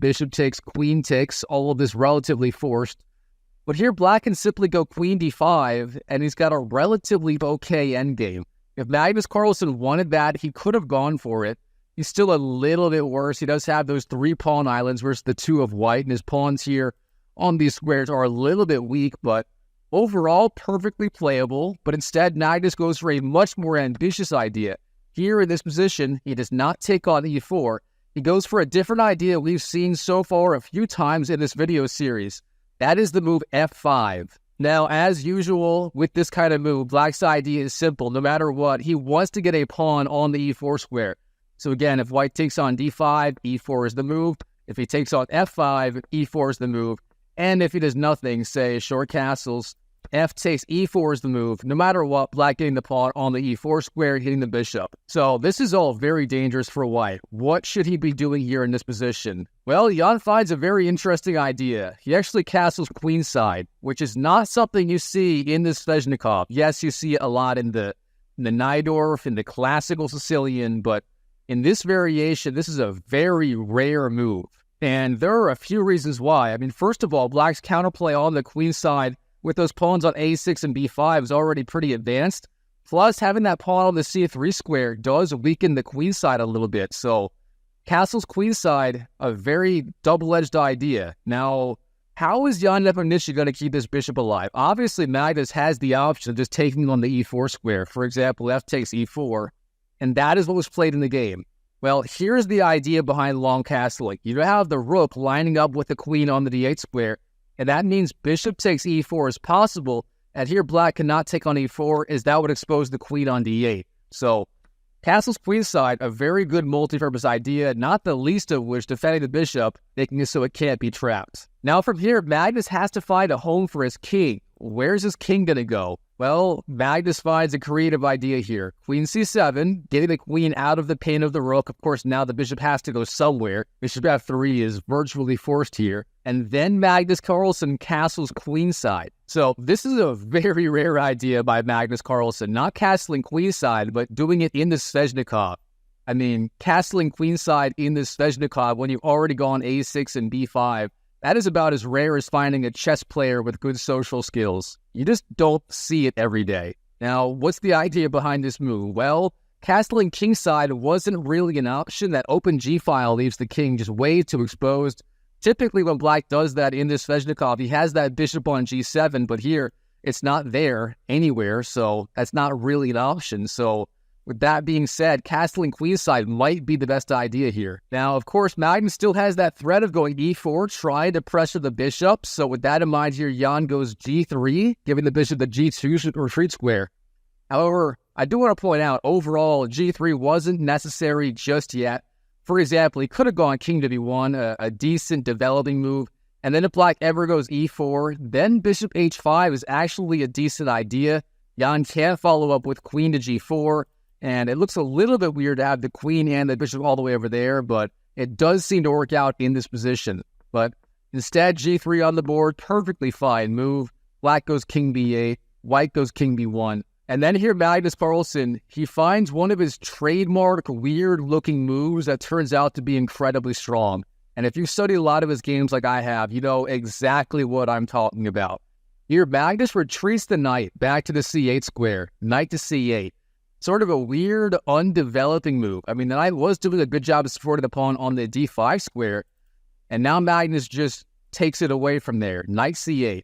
queen takes, all of this relatively forced. But here, black can simply go queen d5, and he's got a relatively okay endgame. If Magnus Carlsen wanted that, he could have gone for it. He's still a little bit worse. He does have those 3 pawn islands versus the 2 of white, and his pawns here on these squares are a little bit weak, but overall, perfectly playable, but instead, Magnus goes for a much more ambitious idea. Here in this position, he does not take on e4. He goes for a different idea we've seen so far a few times in this video series. That is the move f5. Now, as usual, with this kind of move, black's idea is simple. No matter what, he wants to get a pawn on the e4 square. So again, if white takes on d5, e4 is the move. If he takes on f5, e4 is the move. And if he does nothing, say short castles, f takes e4 is the move. No matter what, black getting the pawn on the e4 square, hitting the bishop. So this is all very dangerous for white. What should he be doing here in this position? Well, Jan finds a very interesting idea. He actually castles queenside, which is not something you see in the Sveshnikov. Yes, you see it a lot in the Najdorf, in the classical Sicilian, but in this variation, this is a very rare move. And there are a few reasons why. I mean, first of all, black's counterplay on the queen side with those pawns on a6 and b5 is already pretty advanced. Plus, having that pawn on the c3 square does weaken the queen side a little bit. So, castles queen side, a very double-edged idea. Now, how is Jan Nepomniactchi going to keep this bishop alive? Obviously, Magnus has the option of just taking on the e4 square. For example, f takes e4, and that is what was played in the game. Well, here's the idea behind long castling. You have the rook lining up with the queen on the d8 square, and that means bishop takes e4 is possible, and here black cannot take on e4 as that would expose the queen on d8. So, castles queenside, a very good multi-purpose idea, not the least of which defending the bishop, making it so it can't be trapped. Now from here, Magnus has to find a home for his king. Where's his king going to go? Well, Magnus finds a creative idea here. Queen c7, getting the queen out of the pain of the rook. Of course, now the bishop has to go somewhere. Bishop f3 is virtually forced here. And then Magnus Carlsen castles queenside. So this is a very rare idea by Magnus Carlsen. Not castling queenside, but doing it in the Sveshnikov. I mean, castling queenside in the Sveshnikov when you've already gone a6 and b5. That is about as rare as finding a chess player with good social skills. You just don't see it every day. Now, what's the idea behind this move? Well, castling kingside wasn't really an option. That open g-file leaves the king just way too exposed. Typically, when black does that in this Sveshnikov, he has that bishop on g7, but here, it's not there anywhere, so that's not really an option. So, with that being said, castling queenside might be the best idea here. Now, of course, Magnus still has that threat of going e4, trying to pressure the bishop. So with that in mind here, Jan goes g3, giving the bishop the g2 retreat square. However, I do want to point out, overall, g3 wasn't necessary just yet. For example, he could have gone king to b1, a decent developing move. And then if black ever goes e4, then bishop h5 is actually a decent idea. Jan can follow up with queen to g4. And it looks a little bit weird to have the queen and the bishop all the way over there, but it does seem to work out in this position. But instead, g3 on the board, perfectly fine move. Black goes king b8, white goes king b1. And then here, Magnus Carlsen, he finds one of his trademark weird-looking moves that turns out to be incredibly strong. And if you study a lot of his games like I have, you know exactly what I'm talking about. Here, Magnus retreats the knight back to the c8 square, knight to c8. Sort of a weird, undeveloping move. I mean, the knight was doing a good job of supporting the pawn on the d5 square, and now Magnus just takes it away from there. Knight c8.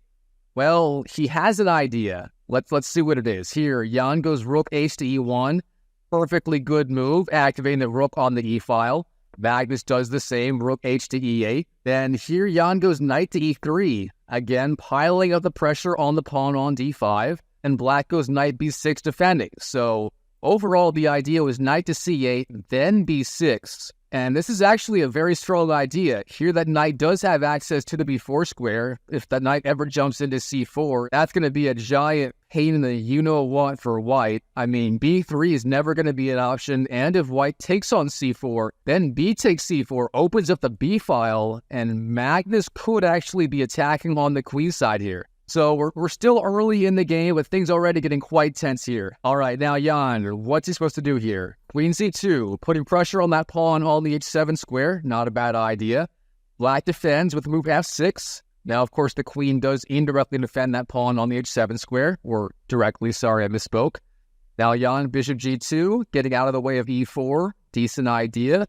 Well, he has an idea. Let's see what it is. Here, Jan goes rook h to e1. Perfectly good move, activating the rook on the e-file. Magnus does the same, rook h to e8. Then here, Jan goes knight to e3. Again, piling up the pressure on the pawn on d5. And black goes knight b6 defending. So overall, the idea was knight to c8, then b6. And this is actually a very strong idea. Here, that knight does have access to the b4 square. If that knight ever jumps into c4, that's going to be a giant pain in the you-know-what for white. I mean, b3 is never going to be an option. And if white takes on c4, then b takes c4, opens up the b-file, and Magnus could actually be attacking on the queen side here. So we're still early in the game, with things already getting quite tense here. All right, now Jan, what's he supposed to do here? Queen c2, putting pressure on that pawn on the h7 square. Not a bad idea. Black defends with move f6. Now, of course, the queen does indirectly defend that pawn on the h7 square. Or directly, sorry, I misspoke. Now Jan, bishop g2, getting out of the way of e4. Decent idea.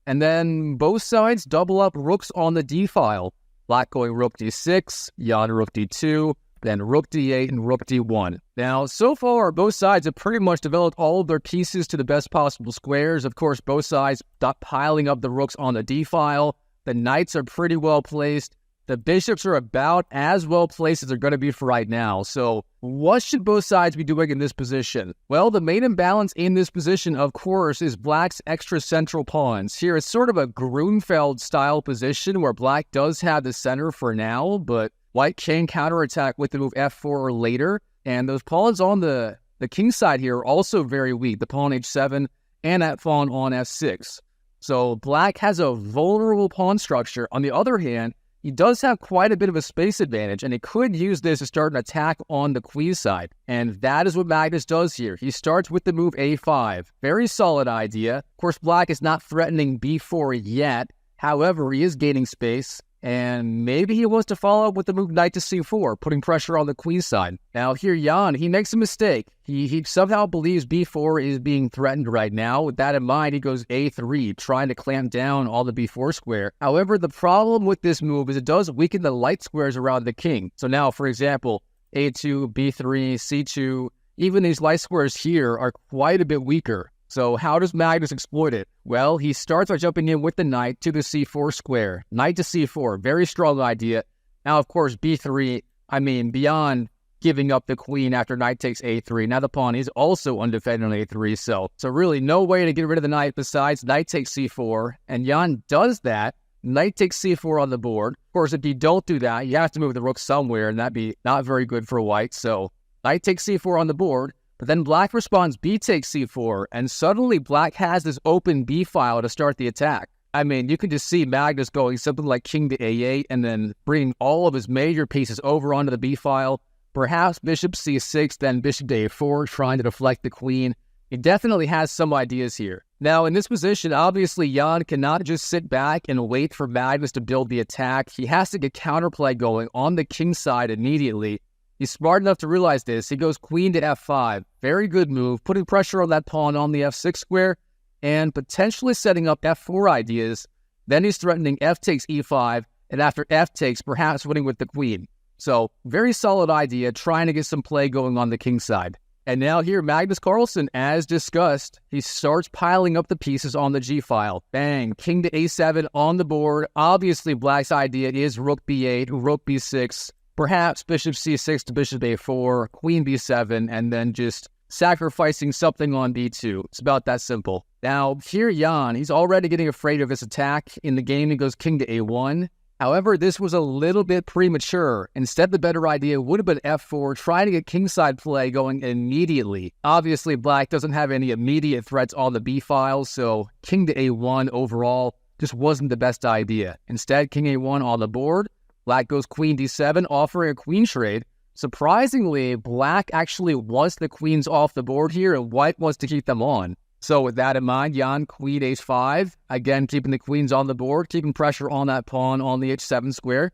And then both sides double up rooks on the d-file. Black going rook d6, Jan rook d2, then rook d8 and rook d1. Now, so far, both sides have pretty much developed all of their pieces to the best possible squares. Of course, both sides piling up the rooks on the d-file. The knights are pretty well placed. The bishops are about as well placed as they're going to be for right now. So what should both sides be doing in this position? Well, the main imbalance in this position, of course, is black's extra central pawns. Here, it's sort of a Grunfeld-style position where black does have the center for now, but white can counterattack with the move f4 later. And those pawns on the king side here are also very weak. The pawn h7 and that pawn on f6. So black has a vulnerable pawn structure. On the other hand, he does have quite a bit of a space advantage, and he could use this to start an attack on the queen side. And that is what Magnus does here. He starts with the move a5. Very solid idea. Of course, black is not threatening b4 yet. However, he is gaining space. And maybe he wants to follow up with the move knight to c4, putting pressure on the queen side. Now here, Jan, he makes a mistake. He somehow believes b4 is being threatened right now. With that in mind, he goes a3, trying to clamp down all the b4 square. However, the problem with this move is it does weaken the light squares around the king. So now, for example, a2, b3, c2, even these light squares here are quite a bit weaker. So how does Magnus exploit it? Well, he starts by jumping in with the knight to the c4 square. Knight to c4, very strong idea. Now, of course, b3, I mean, beyond giving up the queen after knight takes a3, now the pawn is also undefended on a3, so really no way to get rid of the knight besides knight takes c4, and Jan does that. Knight takes c4 on the board. Of course, if you don't do that, you have to move the rook somewhere, and that'd be not very good for white, so knight takes c4 on the board, but then black responds b takes c4, and suddenly black has this open b file to start the attack. I mean, you can just see Magnus going something like king to a8 and then bringing all of his major pieces over onto the b file. Perhaps bishop c6, then bishop to a4, trying to deflect the queen. He definitely has some ideas here. Now, in this position, obviously, Jan cannot just sit back and wait for Magnus to build the attack. He has to get counterplay going on the king side immediately. He's smart enough to realize this. He goes queen to f5. Very good move, putting pressure on that pawn on the f6 square and potentially setting up f4 ideas. Then he's threatening f takes e5, and after f takes, perhaps winning with the queen. So, very solid idea, trying to get some play going on the king side. And now here, Magnus Carlsen, as discussed, he starts piling up the pieces on the g-file. Bang, king to a7 on the board. Obviously, black's idea is rook b8, rook b6, perhaps bishop c6 to bishop a4, queen b7, and then just sacrificing something on b2. It's about that simple. Now, here Jan, he's already getting afraid of his attack. In the game, he goes king to a1. However, this was a little bit premature. Instead, the better idea would have been f4, trying to get kingside play going immediately. Obviously, black doesn't have any immediate threats on the b file, so king to a1 overall just wasn't the best idea. Instead, king a1 on the board. Black goes queen d7, offering a queen trade. Surprisingly, black actually wants the queens off the board here, and white wants to keep them on. So with that in mind, Jan, queen h5, again keeping the queens on the board, keeping pressure on that pawn on the h7 square.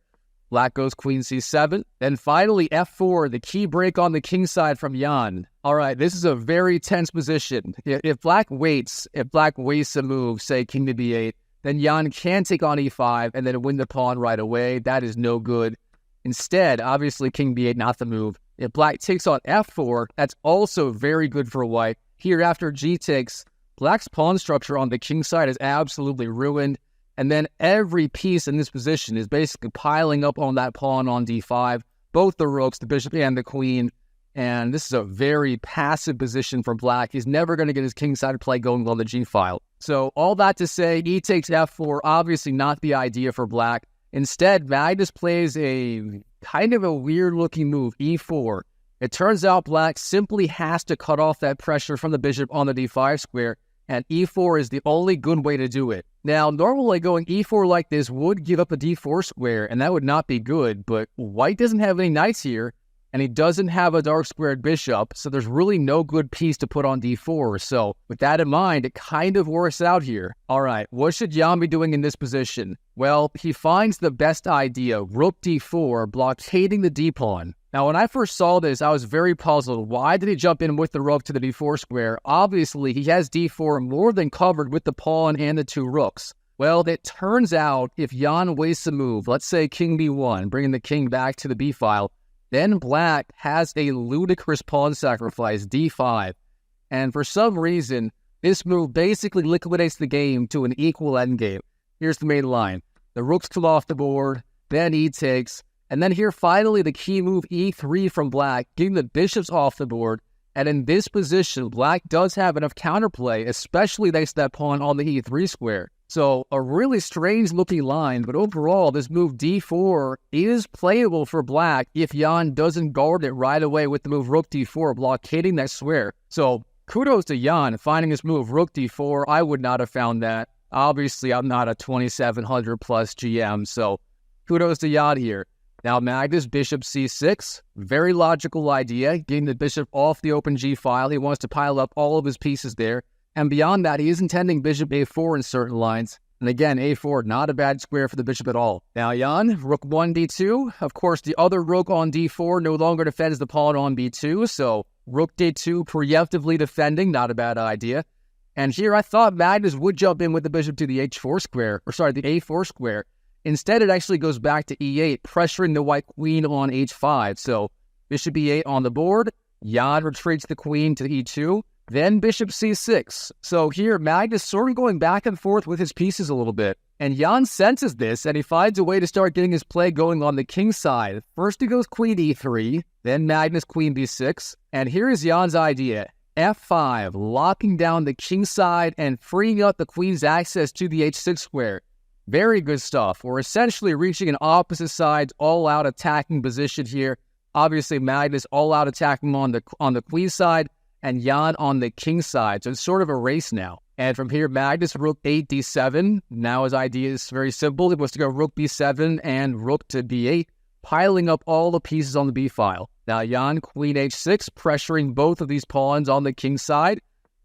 Black goes queen c7. Then finally f4, the key break on the king side from Jan. All right, this is a very tense position. If black wastes a move, say king to b8, then Jan can take on e5 and then win the pawn right away. That is no good. Instead, obviously king b8, not the move. If black takes on f4, that's also very good for white. Here, after g takes, black's pawn structure on the king side is absolutely ruined, and then every piece in this position is basically piling up on that pawn on d5, both the rooks, the bishop, and the queen, and this is a very passive position for black. He's never going to get his king side play going on the g file. So all that to say, e takes f4, obviously not the idea for black. Instead, Magnus plays a kind of a weird-looking move, e4. It turns out black simply has to cut off that pressure from the bishop on the d5 square, and e4 is the only good way to do it. Now, normally going e4 like this would give up a d4 square, and that would not be good, but white doesn't have any knights here, and he doesn't have a dark squared bishop, so there's really no good piece to put on d4. So with that in mind, it kind of works out here. All right, what should Jan be doing in this position? Well, he finds the best idea, rook d4, blockading the d-pawn. Now, when I first saw this, I was very puzzled. Why did he jump in with the rook to the d4 square? Obviously, he has d4 more than covered with the pawn and the two rooks. Well, it turns out if Jan wastes a move, let's say king b1, bringing the king back to the b file, then black has a ludicrous pawn sacrifice, d5. And for some reason, this move basically liquidates the game to an equal endgame. Here's the main line. The rooks come off the board, then e takes, and then here finally the key move e3 from black, getting the bishops off the board. And in this position, black does have enough counterplay, especially thanks to that pawn on the e3 square. So a really strange looking line, but overall this move d4 is playable for black if Jan doesn't guard it right away with the move rook d4, blockading that square. So kudos to Jan finding this move rook d4. I would not have found that. Obviously, I'm not a 2700 plus GM, so kudos to Jan here. Now Magnus, bishop c6, very logical idea, getting the bishop off the open g file. He wants to pile up all of his pieces there. And beyond that, he is intending bishop a4 in certain lines. And again, a4, not a bad square for the bishop at all. Now Jan, rook 1 d2. Of course, the other rook on d4 no longer defends the pawn on b2, so rook d2 preemptively defending, not a bad idea. And here I thought Magnus would jump in with the bishop to the h4 square, or sorry, the a4 square. Instead, it actually goes back to e8, pressuring the white queen on h5. So bishop e8 on the board, Jan retreats the queen to e2, then bishop c6. So here, Magnus sort of going back and forth with his pieces a little bit. And Jan senses this, and he finds a way to start getting his play going on the king side. First he goes queen e3, then Magnus queen b6. And here is Jan's idea. f5, locking down the king side and freeing up the queen's access to the h6 square. Very good stuff. We're essentially reaching an opposite sides all-out attacking position here. Obviously, Magnus all out attacking on the queen side and Jan on the king side. So it's sort of a race now. And from here, Magnus, rook 8, d7. Now his idea is very simple. He wants to go rook b7 and rook to b8, piling up all the pieces on the b file. Now Jan, queen h6, pressuring both of these pawns on the king side.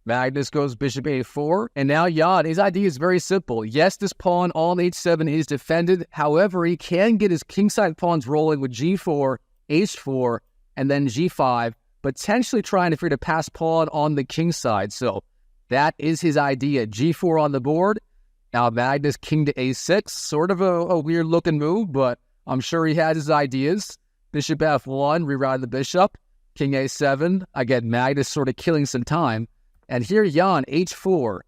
Magnus goes bishop a4, and now Jan, his idea is very simple. Yes, this pawn on h7 is defended. However, he can get his kingside pawns rolling with g4, h4, and then g5, potentially trying to figure to pass pawn on the king side. So that is his idea. g4 on the board. Now Magnus, king to a6, sort of a weird-looking move, but I'm sure he has his ideas. Bishop f1, reroute the bishop. King a7. Again, Magnus sort of killing some time. And here, Jan, h4.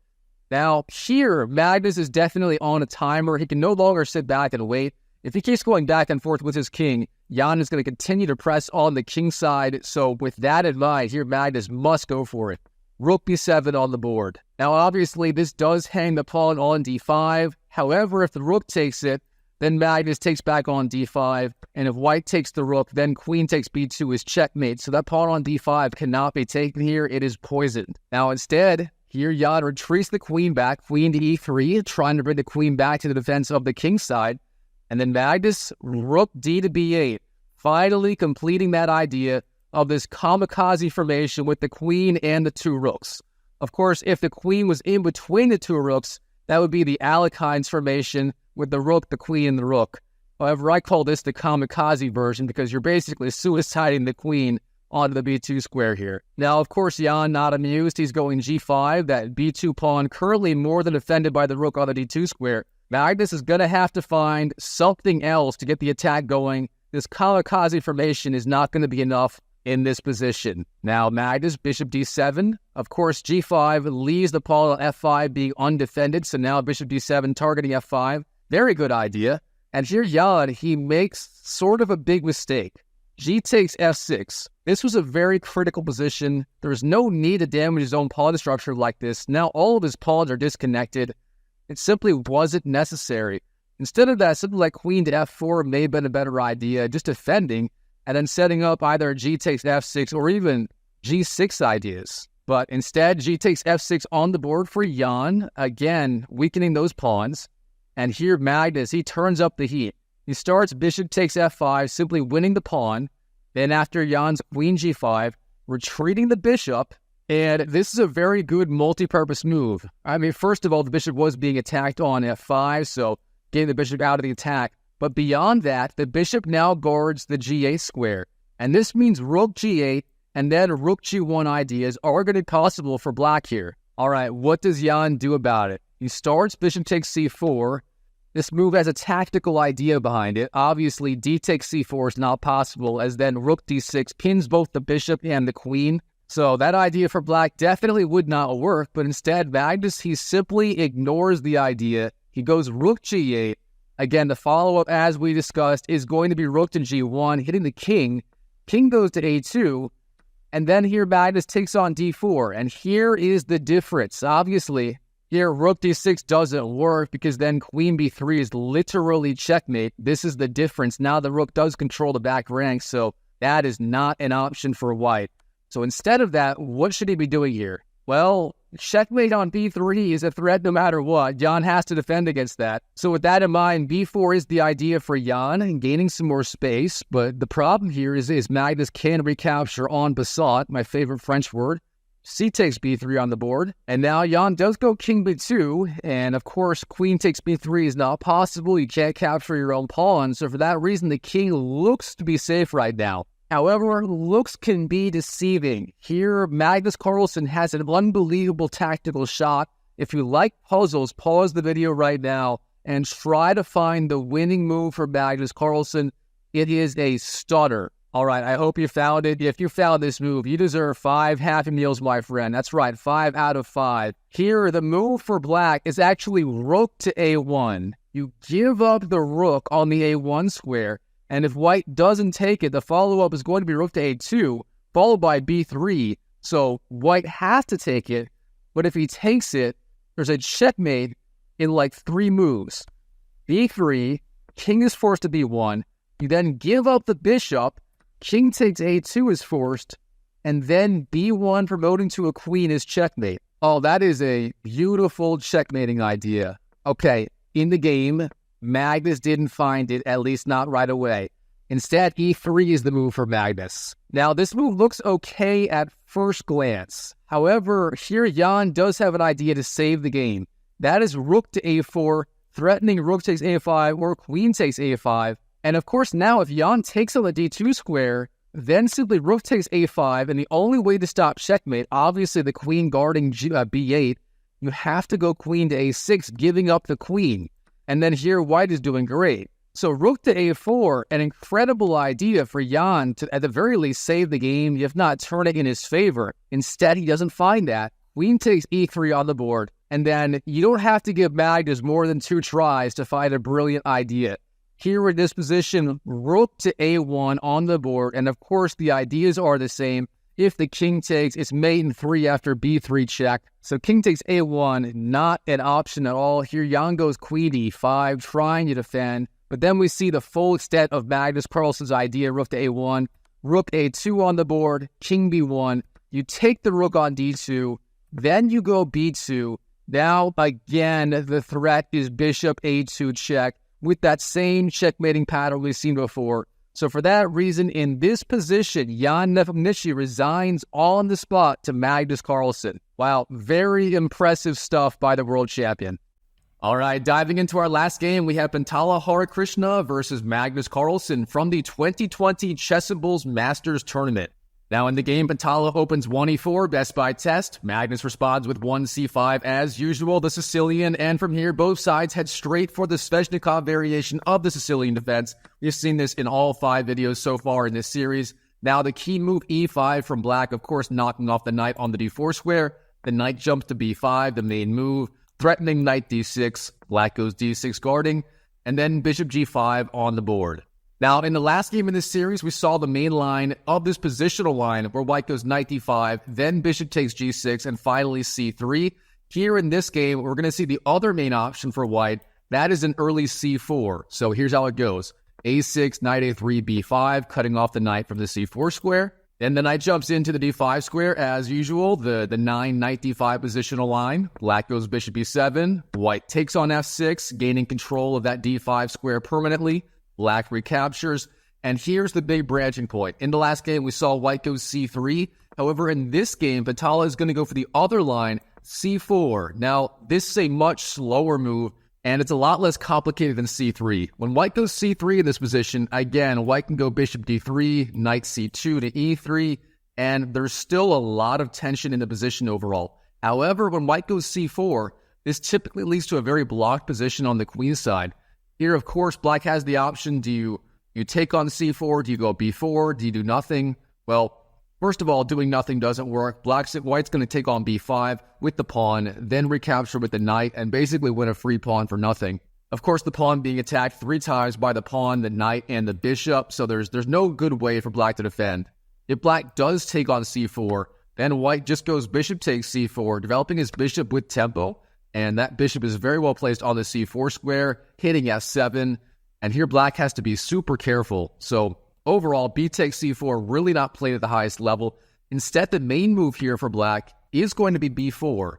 Now, here, Magnus is definitely on a timer. He can no longer sit back and wait. If he keeps going back and forth with his king, Jan is going to continue to press on the king side. So with that in mind, here, Magnus must go for it. Rook b7 on the board. Now, obviously, this does hang the pawn on d5. However, if the rook takes it, then Magnus takes back on d5. And if white takes the rook, then queen takes b2 is checkmate. So that pawn on d5 cannot be taken here. It is poisoned. Now, instead, here Jan retreats the queen back, queen to e3, trying to bring the queen back to the defense of the king side. And then Magnus, rook d to b8, finally completing that idea of this kamikaze formation with the queen and the two rooks. Of course, if the queen was in between the two rooks, that would be the Alekhines formation with the rook, the queen, and the rook. However, I call this the kamikaze version because you're basically suiciding the queen onto the b2 square here. Now, of course, Jan not amused. He's going g5, that b2 pawn currently more than defended by the rook on the d2 square. Magnus is going to have to find something else to get the attack going. This kamikaze formation is not going to be enough in this position. Now, Magnus, bishop d7. Of course, g5 leaves the pawn on f5 being undefended, so now bishop d7 targeting f5. Very good idea. And here Jan, he makes sort of a big mistake. G takes f6. This was a very critical position. There's no need to damage his own pawn structure like this. Now all of his pawns are disconnected. It simply wasn't necessary. Instead of that, something like queen to f4 may have been a better idea, just defending, and then setting up either G takes f6 or even g6 ideas. But instead, G takes f6 on the board for Jan, again, weakening those pawns. And here Magnus, he turns up the heat. He starts bishop takes f5, simply winning the pawn. Then after Jan's queen g5, retreating the bishop. And this is a very good multi-purpose move. I mean, first of all, the bishop was being attacked on f5, so getting the bishop out of the attack. But beyond that, the bishop now guards the g8 square. And this means rook g8 and then rook g1 ideas are going to be possible for black here. All right, what does Jan do about it? He starts bishop takes c4. This move has a tactical idea behind it. Obviously, d takes c4 is not possible, as then rook d6 pins both the bishop and the queen. So that idea for black definitely would not work, but instead, Magnus, he simply ignores the idea. He goes rook g8. Again, the follow-up, as we discussed, is going to be rook to g1, hitting the king. King goes to a2, and then here Magnus takes on d4, and here is the difference. Obviously, here rook d6 doesn't work because then queen b3 is literally checkmate. This is the difference. Now the rook does control the back rank, so that is not an option for white. So instead of that, what should he be doing here? Well, checkmate on b3 is a threat no matter what. Jan has to defend against that. So with that in mind, b4 is the idea for Jan and gaining some more space. But the problem here is Magnus can recapture en passant, my favorite French word. C takes b3 on the board. And now Jan does go king b2. And of course, queen takes b3 is not possible. You can't capture your own pawn. So for that reason, the king looks to be safe right now. However, looks can be deceiving. Here, Magnus Carlsen has an unbelievable tactical shot. If you like puzzles, pause the video right now and try to find the winning move for Magnus Carlsen. It is a stunner. All right, I hope you found it. If you found this move, you deserve 5 Happy Meals, my friend. That's right, 5 out of 5. Here, the move for black is actually rook to a1. You give up the rook on the a1 square. And if white doesn't take it, the follow-up is going to be rook to a2, followed by b3. So white has to take it, but if he takes it, there's a checkmate in like 3 moves. b3, king is forced to b1. You then give up the bishop, king takes a2 is forced, and then b1 promoting to a queen is checkmate. Oh, that is a beautiful checkmating idea. Okay, in the game, Magnus didn't find it, at least not right away. Instead, e3 is the move for Magnus. Now, this move looks okay at first glance. However, here Jan does have an idea to save the game. That is rook to a4, threatening rook takes a5 or queen takes a5. And of course, now if Jan takes on the d2 square, then simply rook takes a5, and the only way to stop checkmate, obviously the queen guarding b8, you have to go queen to a6, giving up the queen. And then here white is doing great. So rook to a4, an incredible idea for Jan to at the very least save the game, if not turn it in his favor. Instead, he doesn't find that. Queen takes e3 on the board, and then you don't have to give Magnus more than 2 tries to find a brilliant idea. Here in this position, rook to a1 on the board, and of course the ideas are the same. If the king takes, it's mate in 3 after b3 check. So king takes a1, not an option at all. Here Jan goes queen e5, trying to defend. But then we see the full extent of Magnus Carlsen's idea, rook to a1, rook a2 on the board, king b1. You take the rook on d2, then you go b2. Now, again, the threat is bishop a2 check with that same checkmating pattern we've seen before. So for that reason, in this position, Jan Nepomniactchi resigns on the spot to Magnus Carlsen. Wow, very impressive stuff by the world champion. All right, diving into our last game, we have Pantala Harikrishna versus Magnus Carlsen from the 2020 Chessables Masters Tournament. Now in the game, Pantala opens 1e4, best by test. Magnus responds with 1c5 as usual, the Sicilian, and from here, both sides head straight for the Sveshnikov variation of the Sicilian defense. We've seen this in all 5 videos so far in this series. Now the key move e5 from black, of course, knocking off the knight on the d4 square. The knight jumps to b5, the main move, threatening knight d6, black goes d6 guarding, and then bishop g5 on the board. Now, in the last game in this series, we saw the main line of this positional line where white goes knight d5, then bishop takes g6, and finally c3. Here in this game, we're going to see the other main option for white. That is an early c4. So here's how it goes. a6, knight a3, b5, cutting off the knight from the c4 square. Then the knight jumps into the d5 square as usual, the 9 knight d5 positional line. Black goes bishop e7. White takes on f6, gaining control of that d5 square permanently. Black recaptures, and here's the big branching point. In the last game, we saw white go c3. However, in this game, Pantala is going to go for the other line, c4. Now, this is a much slower move, and it's a lot less complicated than c3. When white goes c3 in this position, again, white can go bishop d3, knight c2 to e3, and there's still a lot of tension in the position overall. However, when white goes c4, this typically leads to a very blocked position on the queen side. Here, of course, black has the option. Do you take on c4? Do you go b4? Do you do nothing? Well, first of all, doing nothing doesn't work. White's going to take on b5 with the pawn, then recapture with the knight, and basically win a free pawn for nothing. Of course, the pawn being attacked 3 times by the pawn, the knight, and the bishop, so there's no good way for black to defend. If black does take on c4, then white just goes bishop takes c4, developing his bishop with tempo. And that bishop is very well placed on the c4 square, hitting f7. And here black has to be super careful. So overall, b takes c4 really not played at the highest level. Instead, the main move here for black is going to be b4.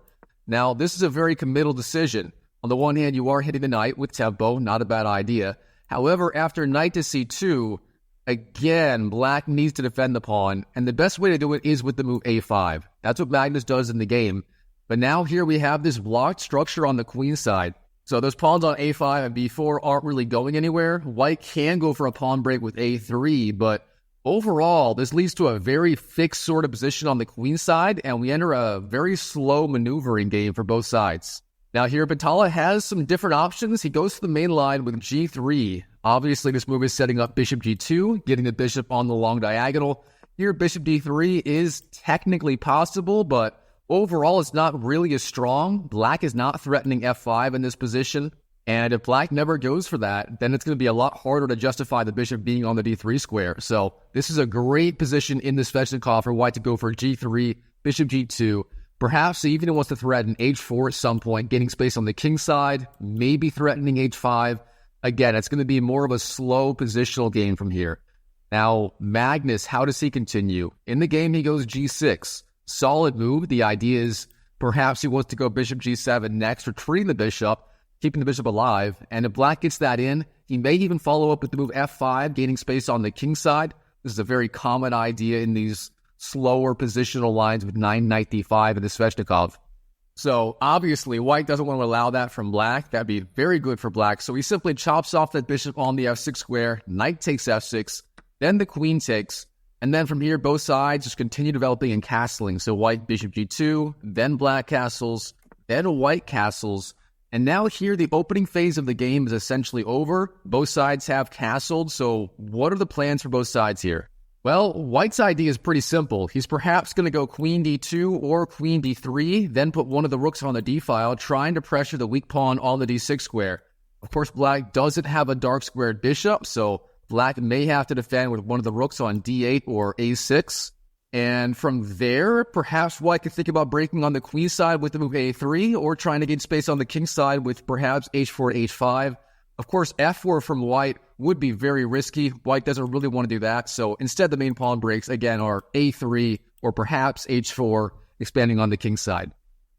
Now, this is a very committal decision. On the one hand, you are hitting the knight with tempo, not a bad idea. However, after knight to c2, again, black needs to defend the pawn. And the best way to do it is with the move a5. That's what Magnus does in the game. But now here we have this blocked structure on the queen side. So those pawns on a5 and b4 aren't really going anywhere. White can go for a pawn break with a3, but overall, this leads to a very fixed sort of position on the queen side, and we enter a very slow maneuvering game for both sides. Now here, Pantala has some different options. He goes to the main line with g3. Obviously, this move is setting up bishop g2, getting the bishop on the long diagonal. Here, bishop d3 is technically possible, but overall, it's not really as strong. Black is not threatening f5 in this position. And if black never goes for that, then it's going to be a lot harder to justify the bishop being on the d3 square. So this is a great position in the Sveshnikov for white to go for g3, bishop g2. Perhaps he even wants to threaten h4 at some point, getting space on the king side, maybe threatening h5. Again, it's going to be more of a slow positional game from here. Now, Magnus, how does he continue? In the game, he goes g6. Solid move. The idea is perhaps he wants to go bishop g7 next, retreating the bishop, keeping the bishop alive. And if black gets that in, he may even follow up with the move f5, gaining space on the king side. This is a very common idea in these slower positional lines with knight d5 and the Sveshnikov. So obviously, white doesn't want to allow that from black. That'd be very good for black. So he simply chops off that bishop on the f6 square. Knight takes f6. Then the queen takes. And then from here, both sides just continue developing and castling. So white bishop g2, then black castles, then white castles. And now here, the opening phase of the game is essentially over. Both sides have castled. So what are the plans for both sides here? Well, white's idea is pretty simple. He's perhaps going to go queen d2 or queen d3, then put one of the rooks on the d file, trying to pressure the weak pawn on the d6 square. Of course, black doesn't have a dark squared bishop, so black may have to defend with one of the rooks on d8 or a6. And from there, perhaps white could think about breaking on the queen side with the move a3, or trying to gain space on the king side with perhaps h4, h5. Of course, f4 from white would be very risky. White doesn't really want to do that. So instead, the main pawn breaks, again, are a3 or perhaps h4, expanding on the king side.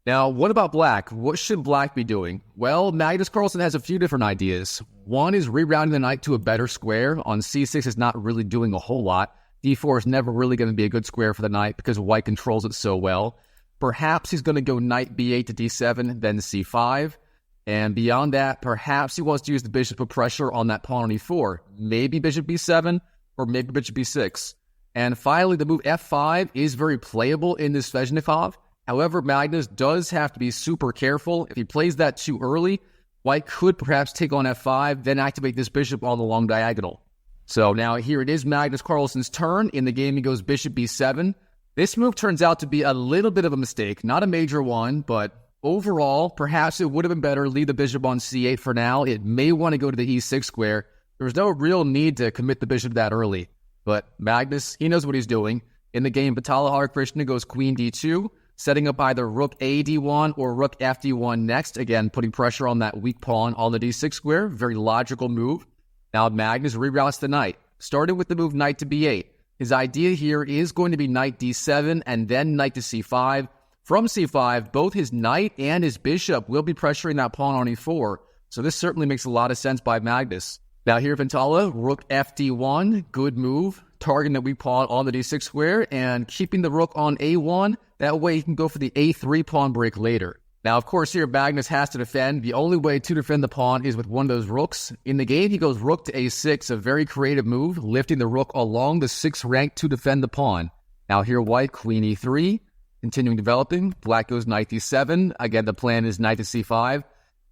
Now, what about black? What should black be doing? Well, Magnus Carlsen has a few different ideas. One is rerouting the knight to a better square. On c6 is not really doing a whole lot. d4 is never really going to be a good square for the knight because white controls it so well. Perhaps he's going to go knight b8 to d7, then c5. And beyond that, perhaps he wants to use the bishop of pressure on that pawn on e4. Maybe bishop b7 or maybe bishop b6. And finally, the move f5 is very playable in this Sveshnikov. However, Magnus does have to be super careful. If he plays that too early, white could perhaps take on f5, then activate this bishop on the long diagonal. So now here it is Magnus Carlsen's turn. In the game, he goes bishop b7. This move turns out to be a little bit of a mistake. Not a major one, but overall, perhaps it would have been better to leave the bishop on c8 for now. It may want to go to the e6 square. There's no real need to commit the bishop that early. But Magnus, he knows what he's doing. In the game, Harikrishna goes queen d2, setting up either rook a d1 or rook f d1 next. Again, putting pressure on that weak pawn on the d6 square. Very logical move. Now Magnus reroutes the knight, starting with the move knight to b8. His idea here is going to be knight d7 and then knight to c5. From c5, both his knight and his bishop will be pressuring that pawn on e4, so this certainly makes a lot of sense by Magnus. Now here, Ventala, rook f d1, good move, targeting the weak pawn on the d6 square and keeping the rook on a1. That way he can go for the a3 pawn break later. Now, of course, here Magnus has to defend. The only way to defend the pawn is with one of those rooks. In the game, he goes rook to a6, a very creative move, lifting the rook along the 6th rank to defend the pawn. Now here, white, queen e3. Continuing developing, black goes knight d7. Again, the plan is knight to c5.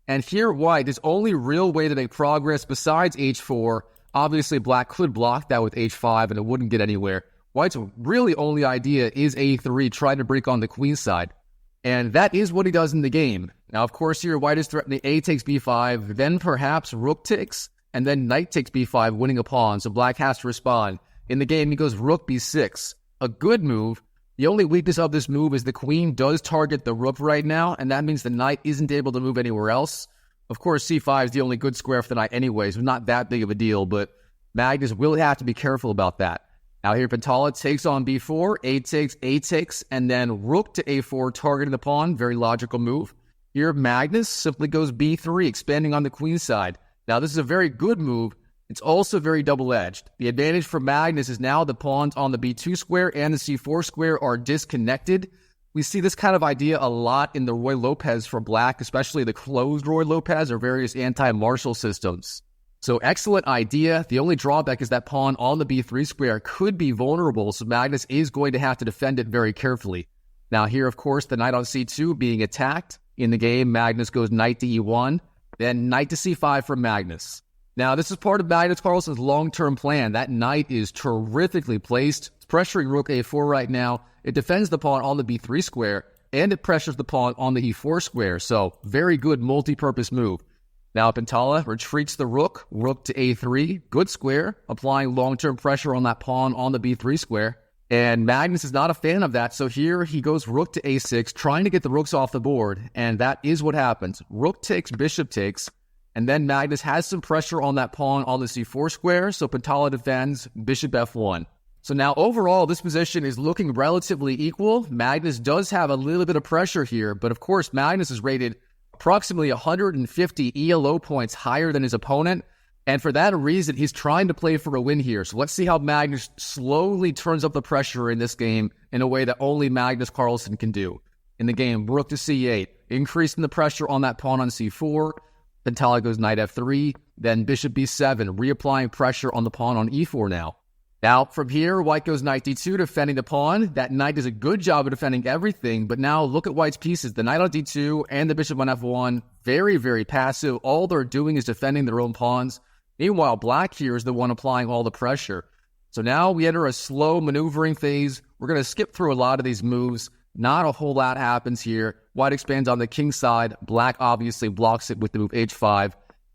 And here, white, his only real way to make progress besides h4, obviously black could block that with h5 and it wouldn't get anywhere. White's really only idea is a3, trying to break on the queen side. And that is what he does in the game. Now, of course, here, white is threatening a takes b5, then perhaps rook takes, and then knight takes b5, winning a pawn, so black has to respond. In the game, he goes rook b6. A good move. The only weakness of this move is the queen does target the rook right now, and that means the knight isn't able to move anywhere else. Of course, c5 is the only good square for the knight anyways, so not that big of a deal, but Magnus will have to be careful about that. Now here, Ventala takes on b4, a takes, and then rook to a4, targeting the pawn. Very logical move. Here, Magnus simply goes b3, expanding on the queen side. Now, this is a very good move. It's also very double-edged. The advantage for Magnus is now the pawns on the b2 square and the c4 square are disconnected. We see this kind of idea a lot in the Roy Lopez for black, especially the closed Roy Lopez or various anti-Marshall systems. So excellent idea. The only drawback is that pawn on the b3 square could be vulnerable, so Magnus is going to have to defend it very carefully. Now here, of course, the knight on c2 being attacked. In the game, Magnus goes knight to e1, then knight to c5 for Magnus. Now, this is part of Magnus Carlsen's long-term plan. That knight is terrifically placed. It's pressuring rook a4 right now. It defends the pawn on the b3 square, and it pressures the pawn on the e4 square. So, very good multi-purpose move. Now, Ventala retreats the rook to a3. Good square, applying long-term pressure on that pawn on the b3 square. And Magnus is not a fan of that, so here he goes rook to a6, trying to get the rooks off the board. And that is what happens. Rook takes, bishop takes. And then Magnus has some pressure on that pawn on the c4 square, so Pantala defends, bishop f1. So now overall, this position is looking relatively equal. Magnus does have a little bit of pressure here, but of course, Magnus is rated approximately 150 ELO points higher than his opponent. And for that reason, he's trying to play for a win here. So let's see how Magnus slowly turns up the pressure in this game in a way that only Magnus Carlsen can do. In the game, rook to c8, increasing the pressure on that pawn on c4. Pantala goes knight f3, then bishop b7, reapplying pressure on the pawn on e4 now. Now, from here, white goes knight d2, defending the pawn. That knight does a good job of defending everything, but now look at white's pieces. The knight on d2 and the bishop on f1, very, very passive. All they're doing is defending their own pawns. Meanwhile, black here is the one applying all the pressure. So now we enter a slow maneuvering phase. We're going to skip through a lot of these moves. Not a whole lot happens here. White expands on the king side. Black obviously blocks it with the move h5.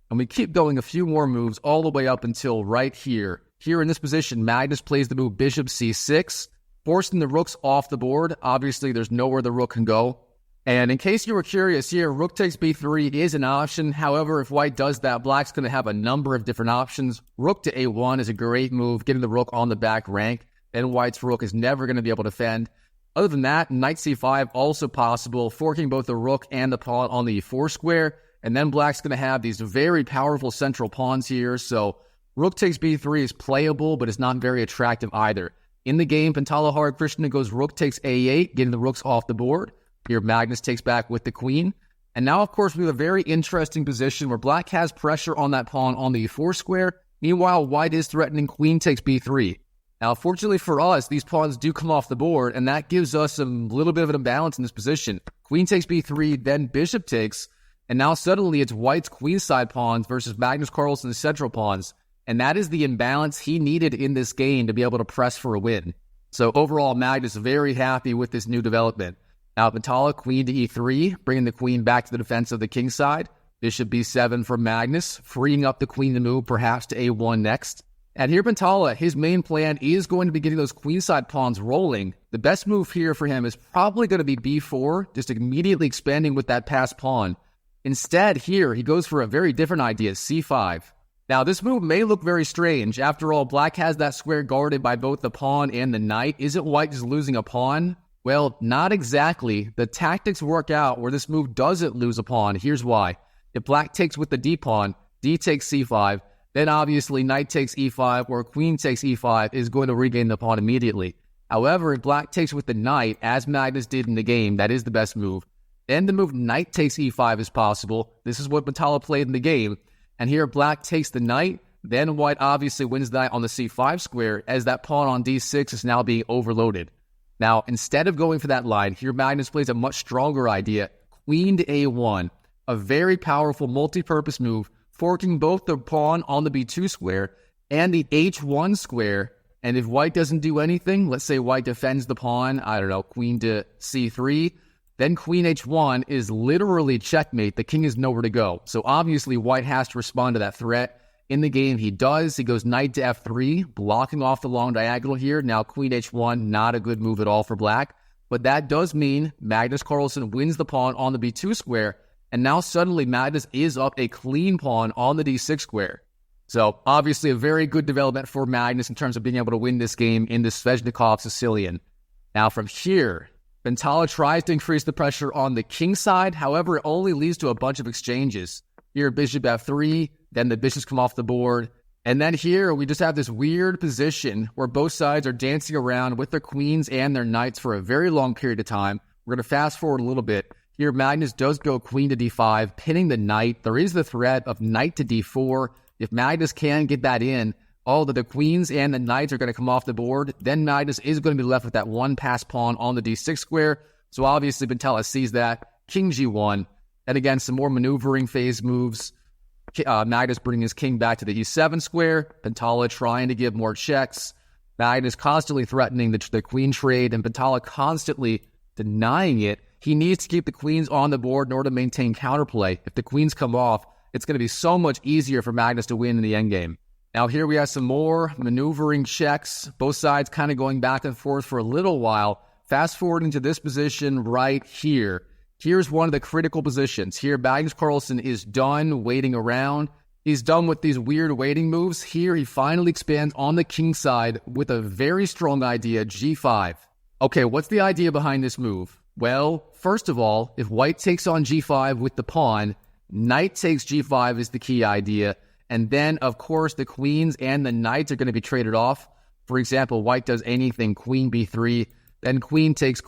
And we keep going a few more moves all the way up until right here. Here in this position, Magnus plays the move bishop c6, forcing the rooks off the board. Obviously, there's nowhere the rook can go. And in case you were curious here, rook takes b3 is an option. However, if white does that, black's going to have a number of different options. Rook to a1 is a great move, getting the rook on the back rank. Then white's rook is never going to be able to defend. Other than that, knight c5 also possible, forking both the rook and the pawn on the e4 square. And then black's going to have these very powerful central pawns here. So rook takes b3 is playable, but it's not very attractive either. In the game, Pantala Harikrishna goes rook takes a8, getting the rooks off the board. Here, Magnus takes back with the queen. And now, of course, we have a very interesting position where black has pressure on that pawn on the e4 square. Meanwhile, white is threatening queen takes b3. Now, fortunately for us, these pawns do come off the board, and that gives us a little bit of an imbalance in this position. Queen takes b3, then bishop takes, and now suddenly it's white's queenside pawns versus Magnus Carlsen's central pawns. And that is the imbalance he needed in this game to be able to press for a win. So overall, Magnus is very happy with this new development. Now, Pantala, queen to e3, bringing the queen back to the defense of the king side. Bishop b7 from Magnus, freeing up the queen to move perhaps to a1 next. And here Pantala, his main plan is going to be getting those queenside pawns rolling. The best move here for him is probably going to be b4, just immediately expanding with that passed pawn. Instead, here, he goes for a very different idea, c5. Now, this move may look very strange. After all, black has that square guarded by both the pawn and the knight. Isn't white just losing a pawn? Well, not exactly. The tactics work out where this move doesn't lose a pawn. Here's why. If black takes with the d pawn, d takes c5, then obviously knight takes e5 or queen takes e5 is going to regain the pawn immediately. However, if black takes with the knight, as Magnus did in the game, that is the best move. Then the move knight takes e5 is possible. This is what Pantala played in the game. And here black takes the knight, then white obviously wins the knight on the c5 square as that pawn on d6 is now being overloaded. Now, instead of going for that line, here Magnus plays a much stronger idea. Queen to a1, a very powerful multi-purpose move, forking both the pawn on the b2 square and the h1 square. And if white doesn't do anything, let's say white defends the pawn, I don't know, queen to c3, then queen h1 is literally checkmate. The king is nowhere to go. So obviously white has to respond to that threat. In the game, he does. He goes knight to f3, blocking off the long diagonal here. Now, queen h1, not a good move at all for black. But that does mean Magnus Carlsen wins the pawn on the b2 square. And now suddenly Magnus is up a clean pawn on the d6 square. So, obviously a very good development for Magnus in terms of being able to win this game in the Sveshnikov Sicilian. Now, from here, Pantala tries to increase the pressure on the king side. However, it only leads to a bunch of exchanges. Here, bishop f3, then the bishops come off the board. And then here, we just have this weird position where both sides are dancing around with their queens and their knights for a very long period of time. We're going to fast forward a little bit. Here, Magnus does go queen to d5, pinning the knight. There is the threat of knight to d4. If Magnus can get that in, all of the queens and the knights are going to come off the board. Then Magnus is going to be left with that one pass pawn on the d6 square. So obviously, Pantala sees that. King g1. And again, some more maneuvering phase moves. Magnus bringing his king back to the e7 square. Pantala trying to give more checks. Magnus constantly threatening the queen trade, and Pantala constantly denying it. He needs to keep the queens on the board in order to maintain counterplay. If the queens come off, it's going to be so much easier for Magnus to win in the endgame. Now here we have some more maneuvering checks. Both sides kind of going back and forth for a little while. Fast forwarding to this position right here. Here's one of the critical positions. Here, Magnus Carlsen is done waiting around. He's done with these weird waiting moves. Here, he finally expands on the king side with a very strong idea, g5. Okay, what's the idea behind this move? Well, first of all, if white takes on g5 with the pawn, knight takes g5 is the key idea. And then, of course, the queens and the knights are going to be traded off. For example, white does anything, queen b3, then queen takes,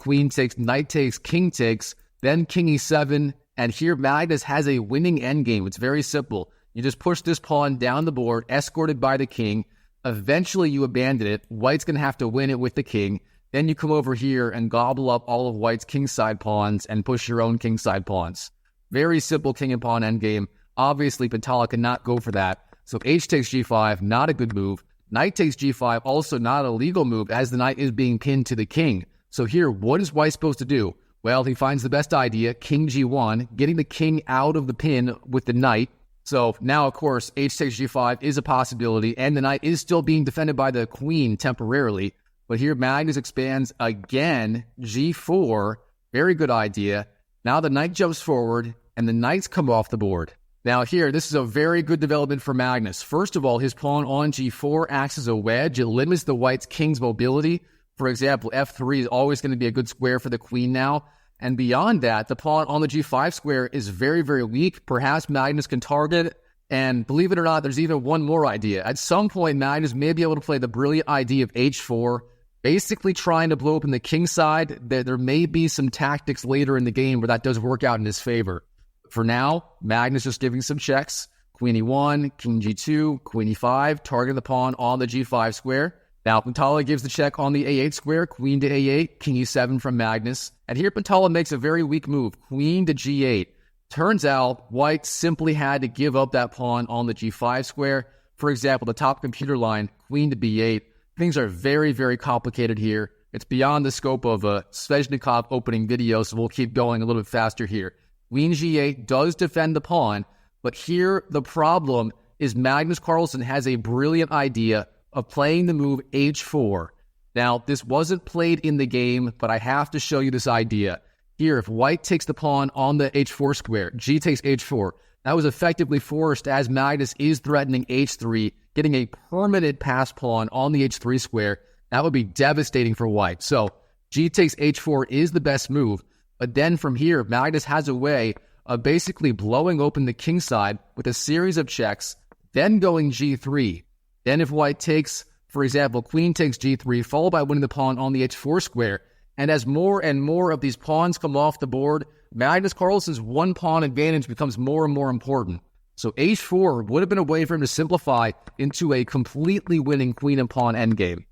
knight takes, king takes, then king e7. And here, Magnus has a winning endgame. It's very simple. You just push this pawn down the board, escorted by the king. Eventually, you abandon it. White's going to have to win it with the king. Then you come over here and gobble up all of white's kingside pawns and push your own kingside pawns. Very simple king and pawn endgame. Obviously, Pantala cannot go for that. So h takes g5, not a good move. Knight takes g5, also not a legal move, as the knight is being pinned to the king. So here, what is white supposed to do? Well, he finds the best idea, king g1, getting the king out of the pin with the knight. So now, of course, h takes g5 is a possibility, and the knight is still being defended by the queen temporarily. But here, Magnus expands again, g4, very good idea. Now the knight jumps forward, and the knights come off the board. Now here, this is a very good development for Magnus. First of all, his pawn on g4 acts as a wedge. It limits the white's king's mobility. For example, f3 is always going to be a good square for the queen now. And beyond that, the pawn on the g5 square is very, very weak. Perhaps Magnus can target it. And believe it or not, there's even one more idea. At some point, Magnus may be able to play the brilliant idea of h4, basically trying to blow open the king side. There may be some tactics later in the game where that does work out in his favor. For now, Magnus just giving some checks. Queen e1, king g2, queen e5, targeting the pawn on the g5 square. Now, Pantala gives the check on the a8 square, queen to a8, king e7 from Magnus. And here Pantala makes a very weak move, queen to g8. Turns out, white simply had to give up that pawn on the g5 square. For example, the top computer line, queen to b8. Things are very, very complicated here. It's beyond the scope of a Sveshnikov opening video, so we'll keep going a little bit faster here. Queen g8 does defend the pawn, but here the problem is Magnus Carlsen has a brilliant idea of playing the move h4. Now, this wasn't played in the game, but I have to show you this idea. Here, if white takes the pawn on the h4 square, g takes h4, that was effectively forced as Magnus is threatening h3, getting a permanent pass pawn on the h3 square. That would be devastating for white. So, g takes h4 is the best move. But then from here, Magnus has a way of basically blowing open the king side with a series of checks, then going g3. Then if white takes, for example, queen takes g3, followed by winning the pawn on the h4 square, and as more and more of these pawns come off the board, Magnus Carlsen's one pawn advantage becomes more and more important. So h4 would have been a way for him to simplify into a completely winning queen and pawn endgame.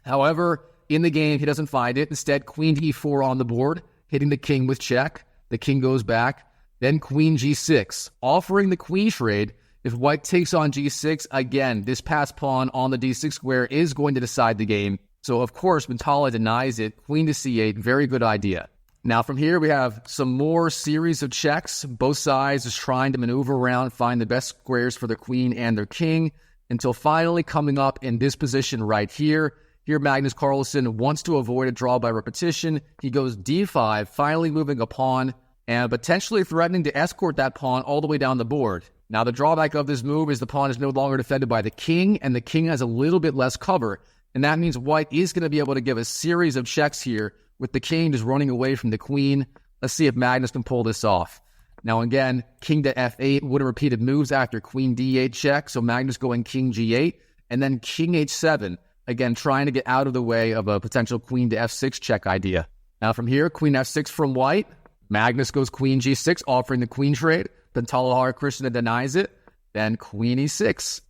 However, in the game, he doesn't find it. Instead, queen to e4 on the board, hitting the king with check. The king goes back. Then queen g6, offering the queen trade. If white takes on g6, again, this passed pawn on the d6 square is going to decide the game. So, of course, Pantala denies it. Queen to c8, very good idea. Now, from here, we have some more series of checks. Both sides is trying to maneuver around, find the best squares for their queen and their king, until finally coming up in this position right here. Here, Magnus Carlsen wants to avoid a draw by repetition. He goes d5, finally moving a pawn, and potentially threatening to escort that pawn all the way down the board. Now, the drawback of this move is the pawn is no longer defended by the king, and the king has a little bit less cover. And that means white is going to be able to give a series of checks here, with the king just running away from the queen. Let's see if Magnus can pull this off. Now, again, king to f8 would have repeated moves after queen d8 check, so Magnus going king g8, and then king h7. Again, trying to get out of the way of a potential queen to f6 check idea. Now from here, queen f6 from white. Magnus goes queen g6, offering the queen trade. Pantala Harikrishna denies it. Then queen e6.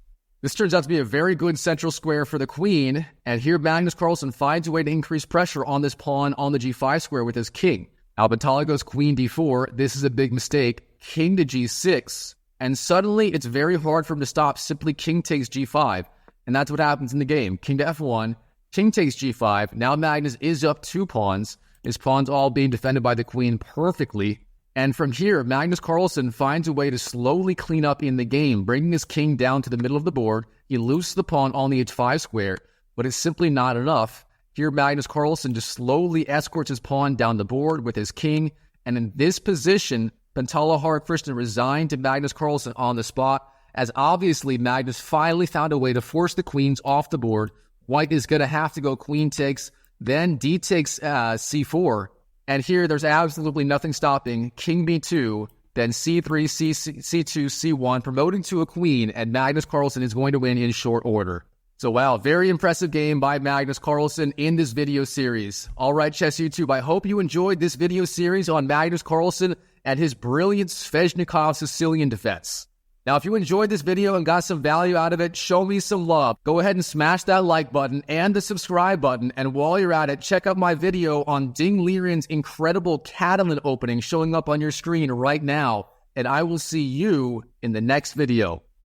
This turns out to be a very good central square for the queen. And here Magnus Carlsen finds a way to increase pressure on this pawn on the g5 square with his king. Now Pantala goes queen d4. This is a big mistake. King to g6. And suddenly it's very hard for him to stop. Simply king takes g5. And that's what happens in the game. King to f1, king takes g5. Now Magnus is up 2 pawns. His pawns all being defended by the queen perfectly. And from here, Magnus Carlsen finds a way to slowly clean up in the game, bringing his king down to the middle of the board. He loses the pawn on the h5 square, but it's simply not enough. Here, Magnus Carlsen just slowly escorts his pawn down the board with his king, And in this position, Pantala Harikrishna resigned to Magnus Carlsen on the spot, as obviously Magnus finally found a way to force the queens off the board. White is going to have to go queen takes, then d takes c4. And here there's absolutely nothing stopping king b2, then c3, c2, c1, promoting to a queen, and Magnus Carlsen is going to win in short order. So wow, very impressive game by Magnus Carlsen in this video series. All right, Chess YouTube, I hope you enjoyed this video series on Magnus Carlsen and his brilliant Sveshnikov Sicilian defense. Now, if you enjoyed this video and got some value out of it, show me some love. Go ahead and smash that like button and the subscribe button. And while you're at it, check out my video on Ding Liren's incredible Catalan opening showing up on your screen right now. And I will see you in the next video.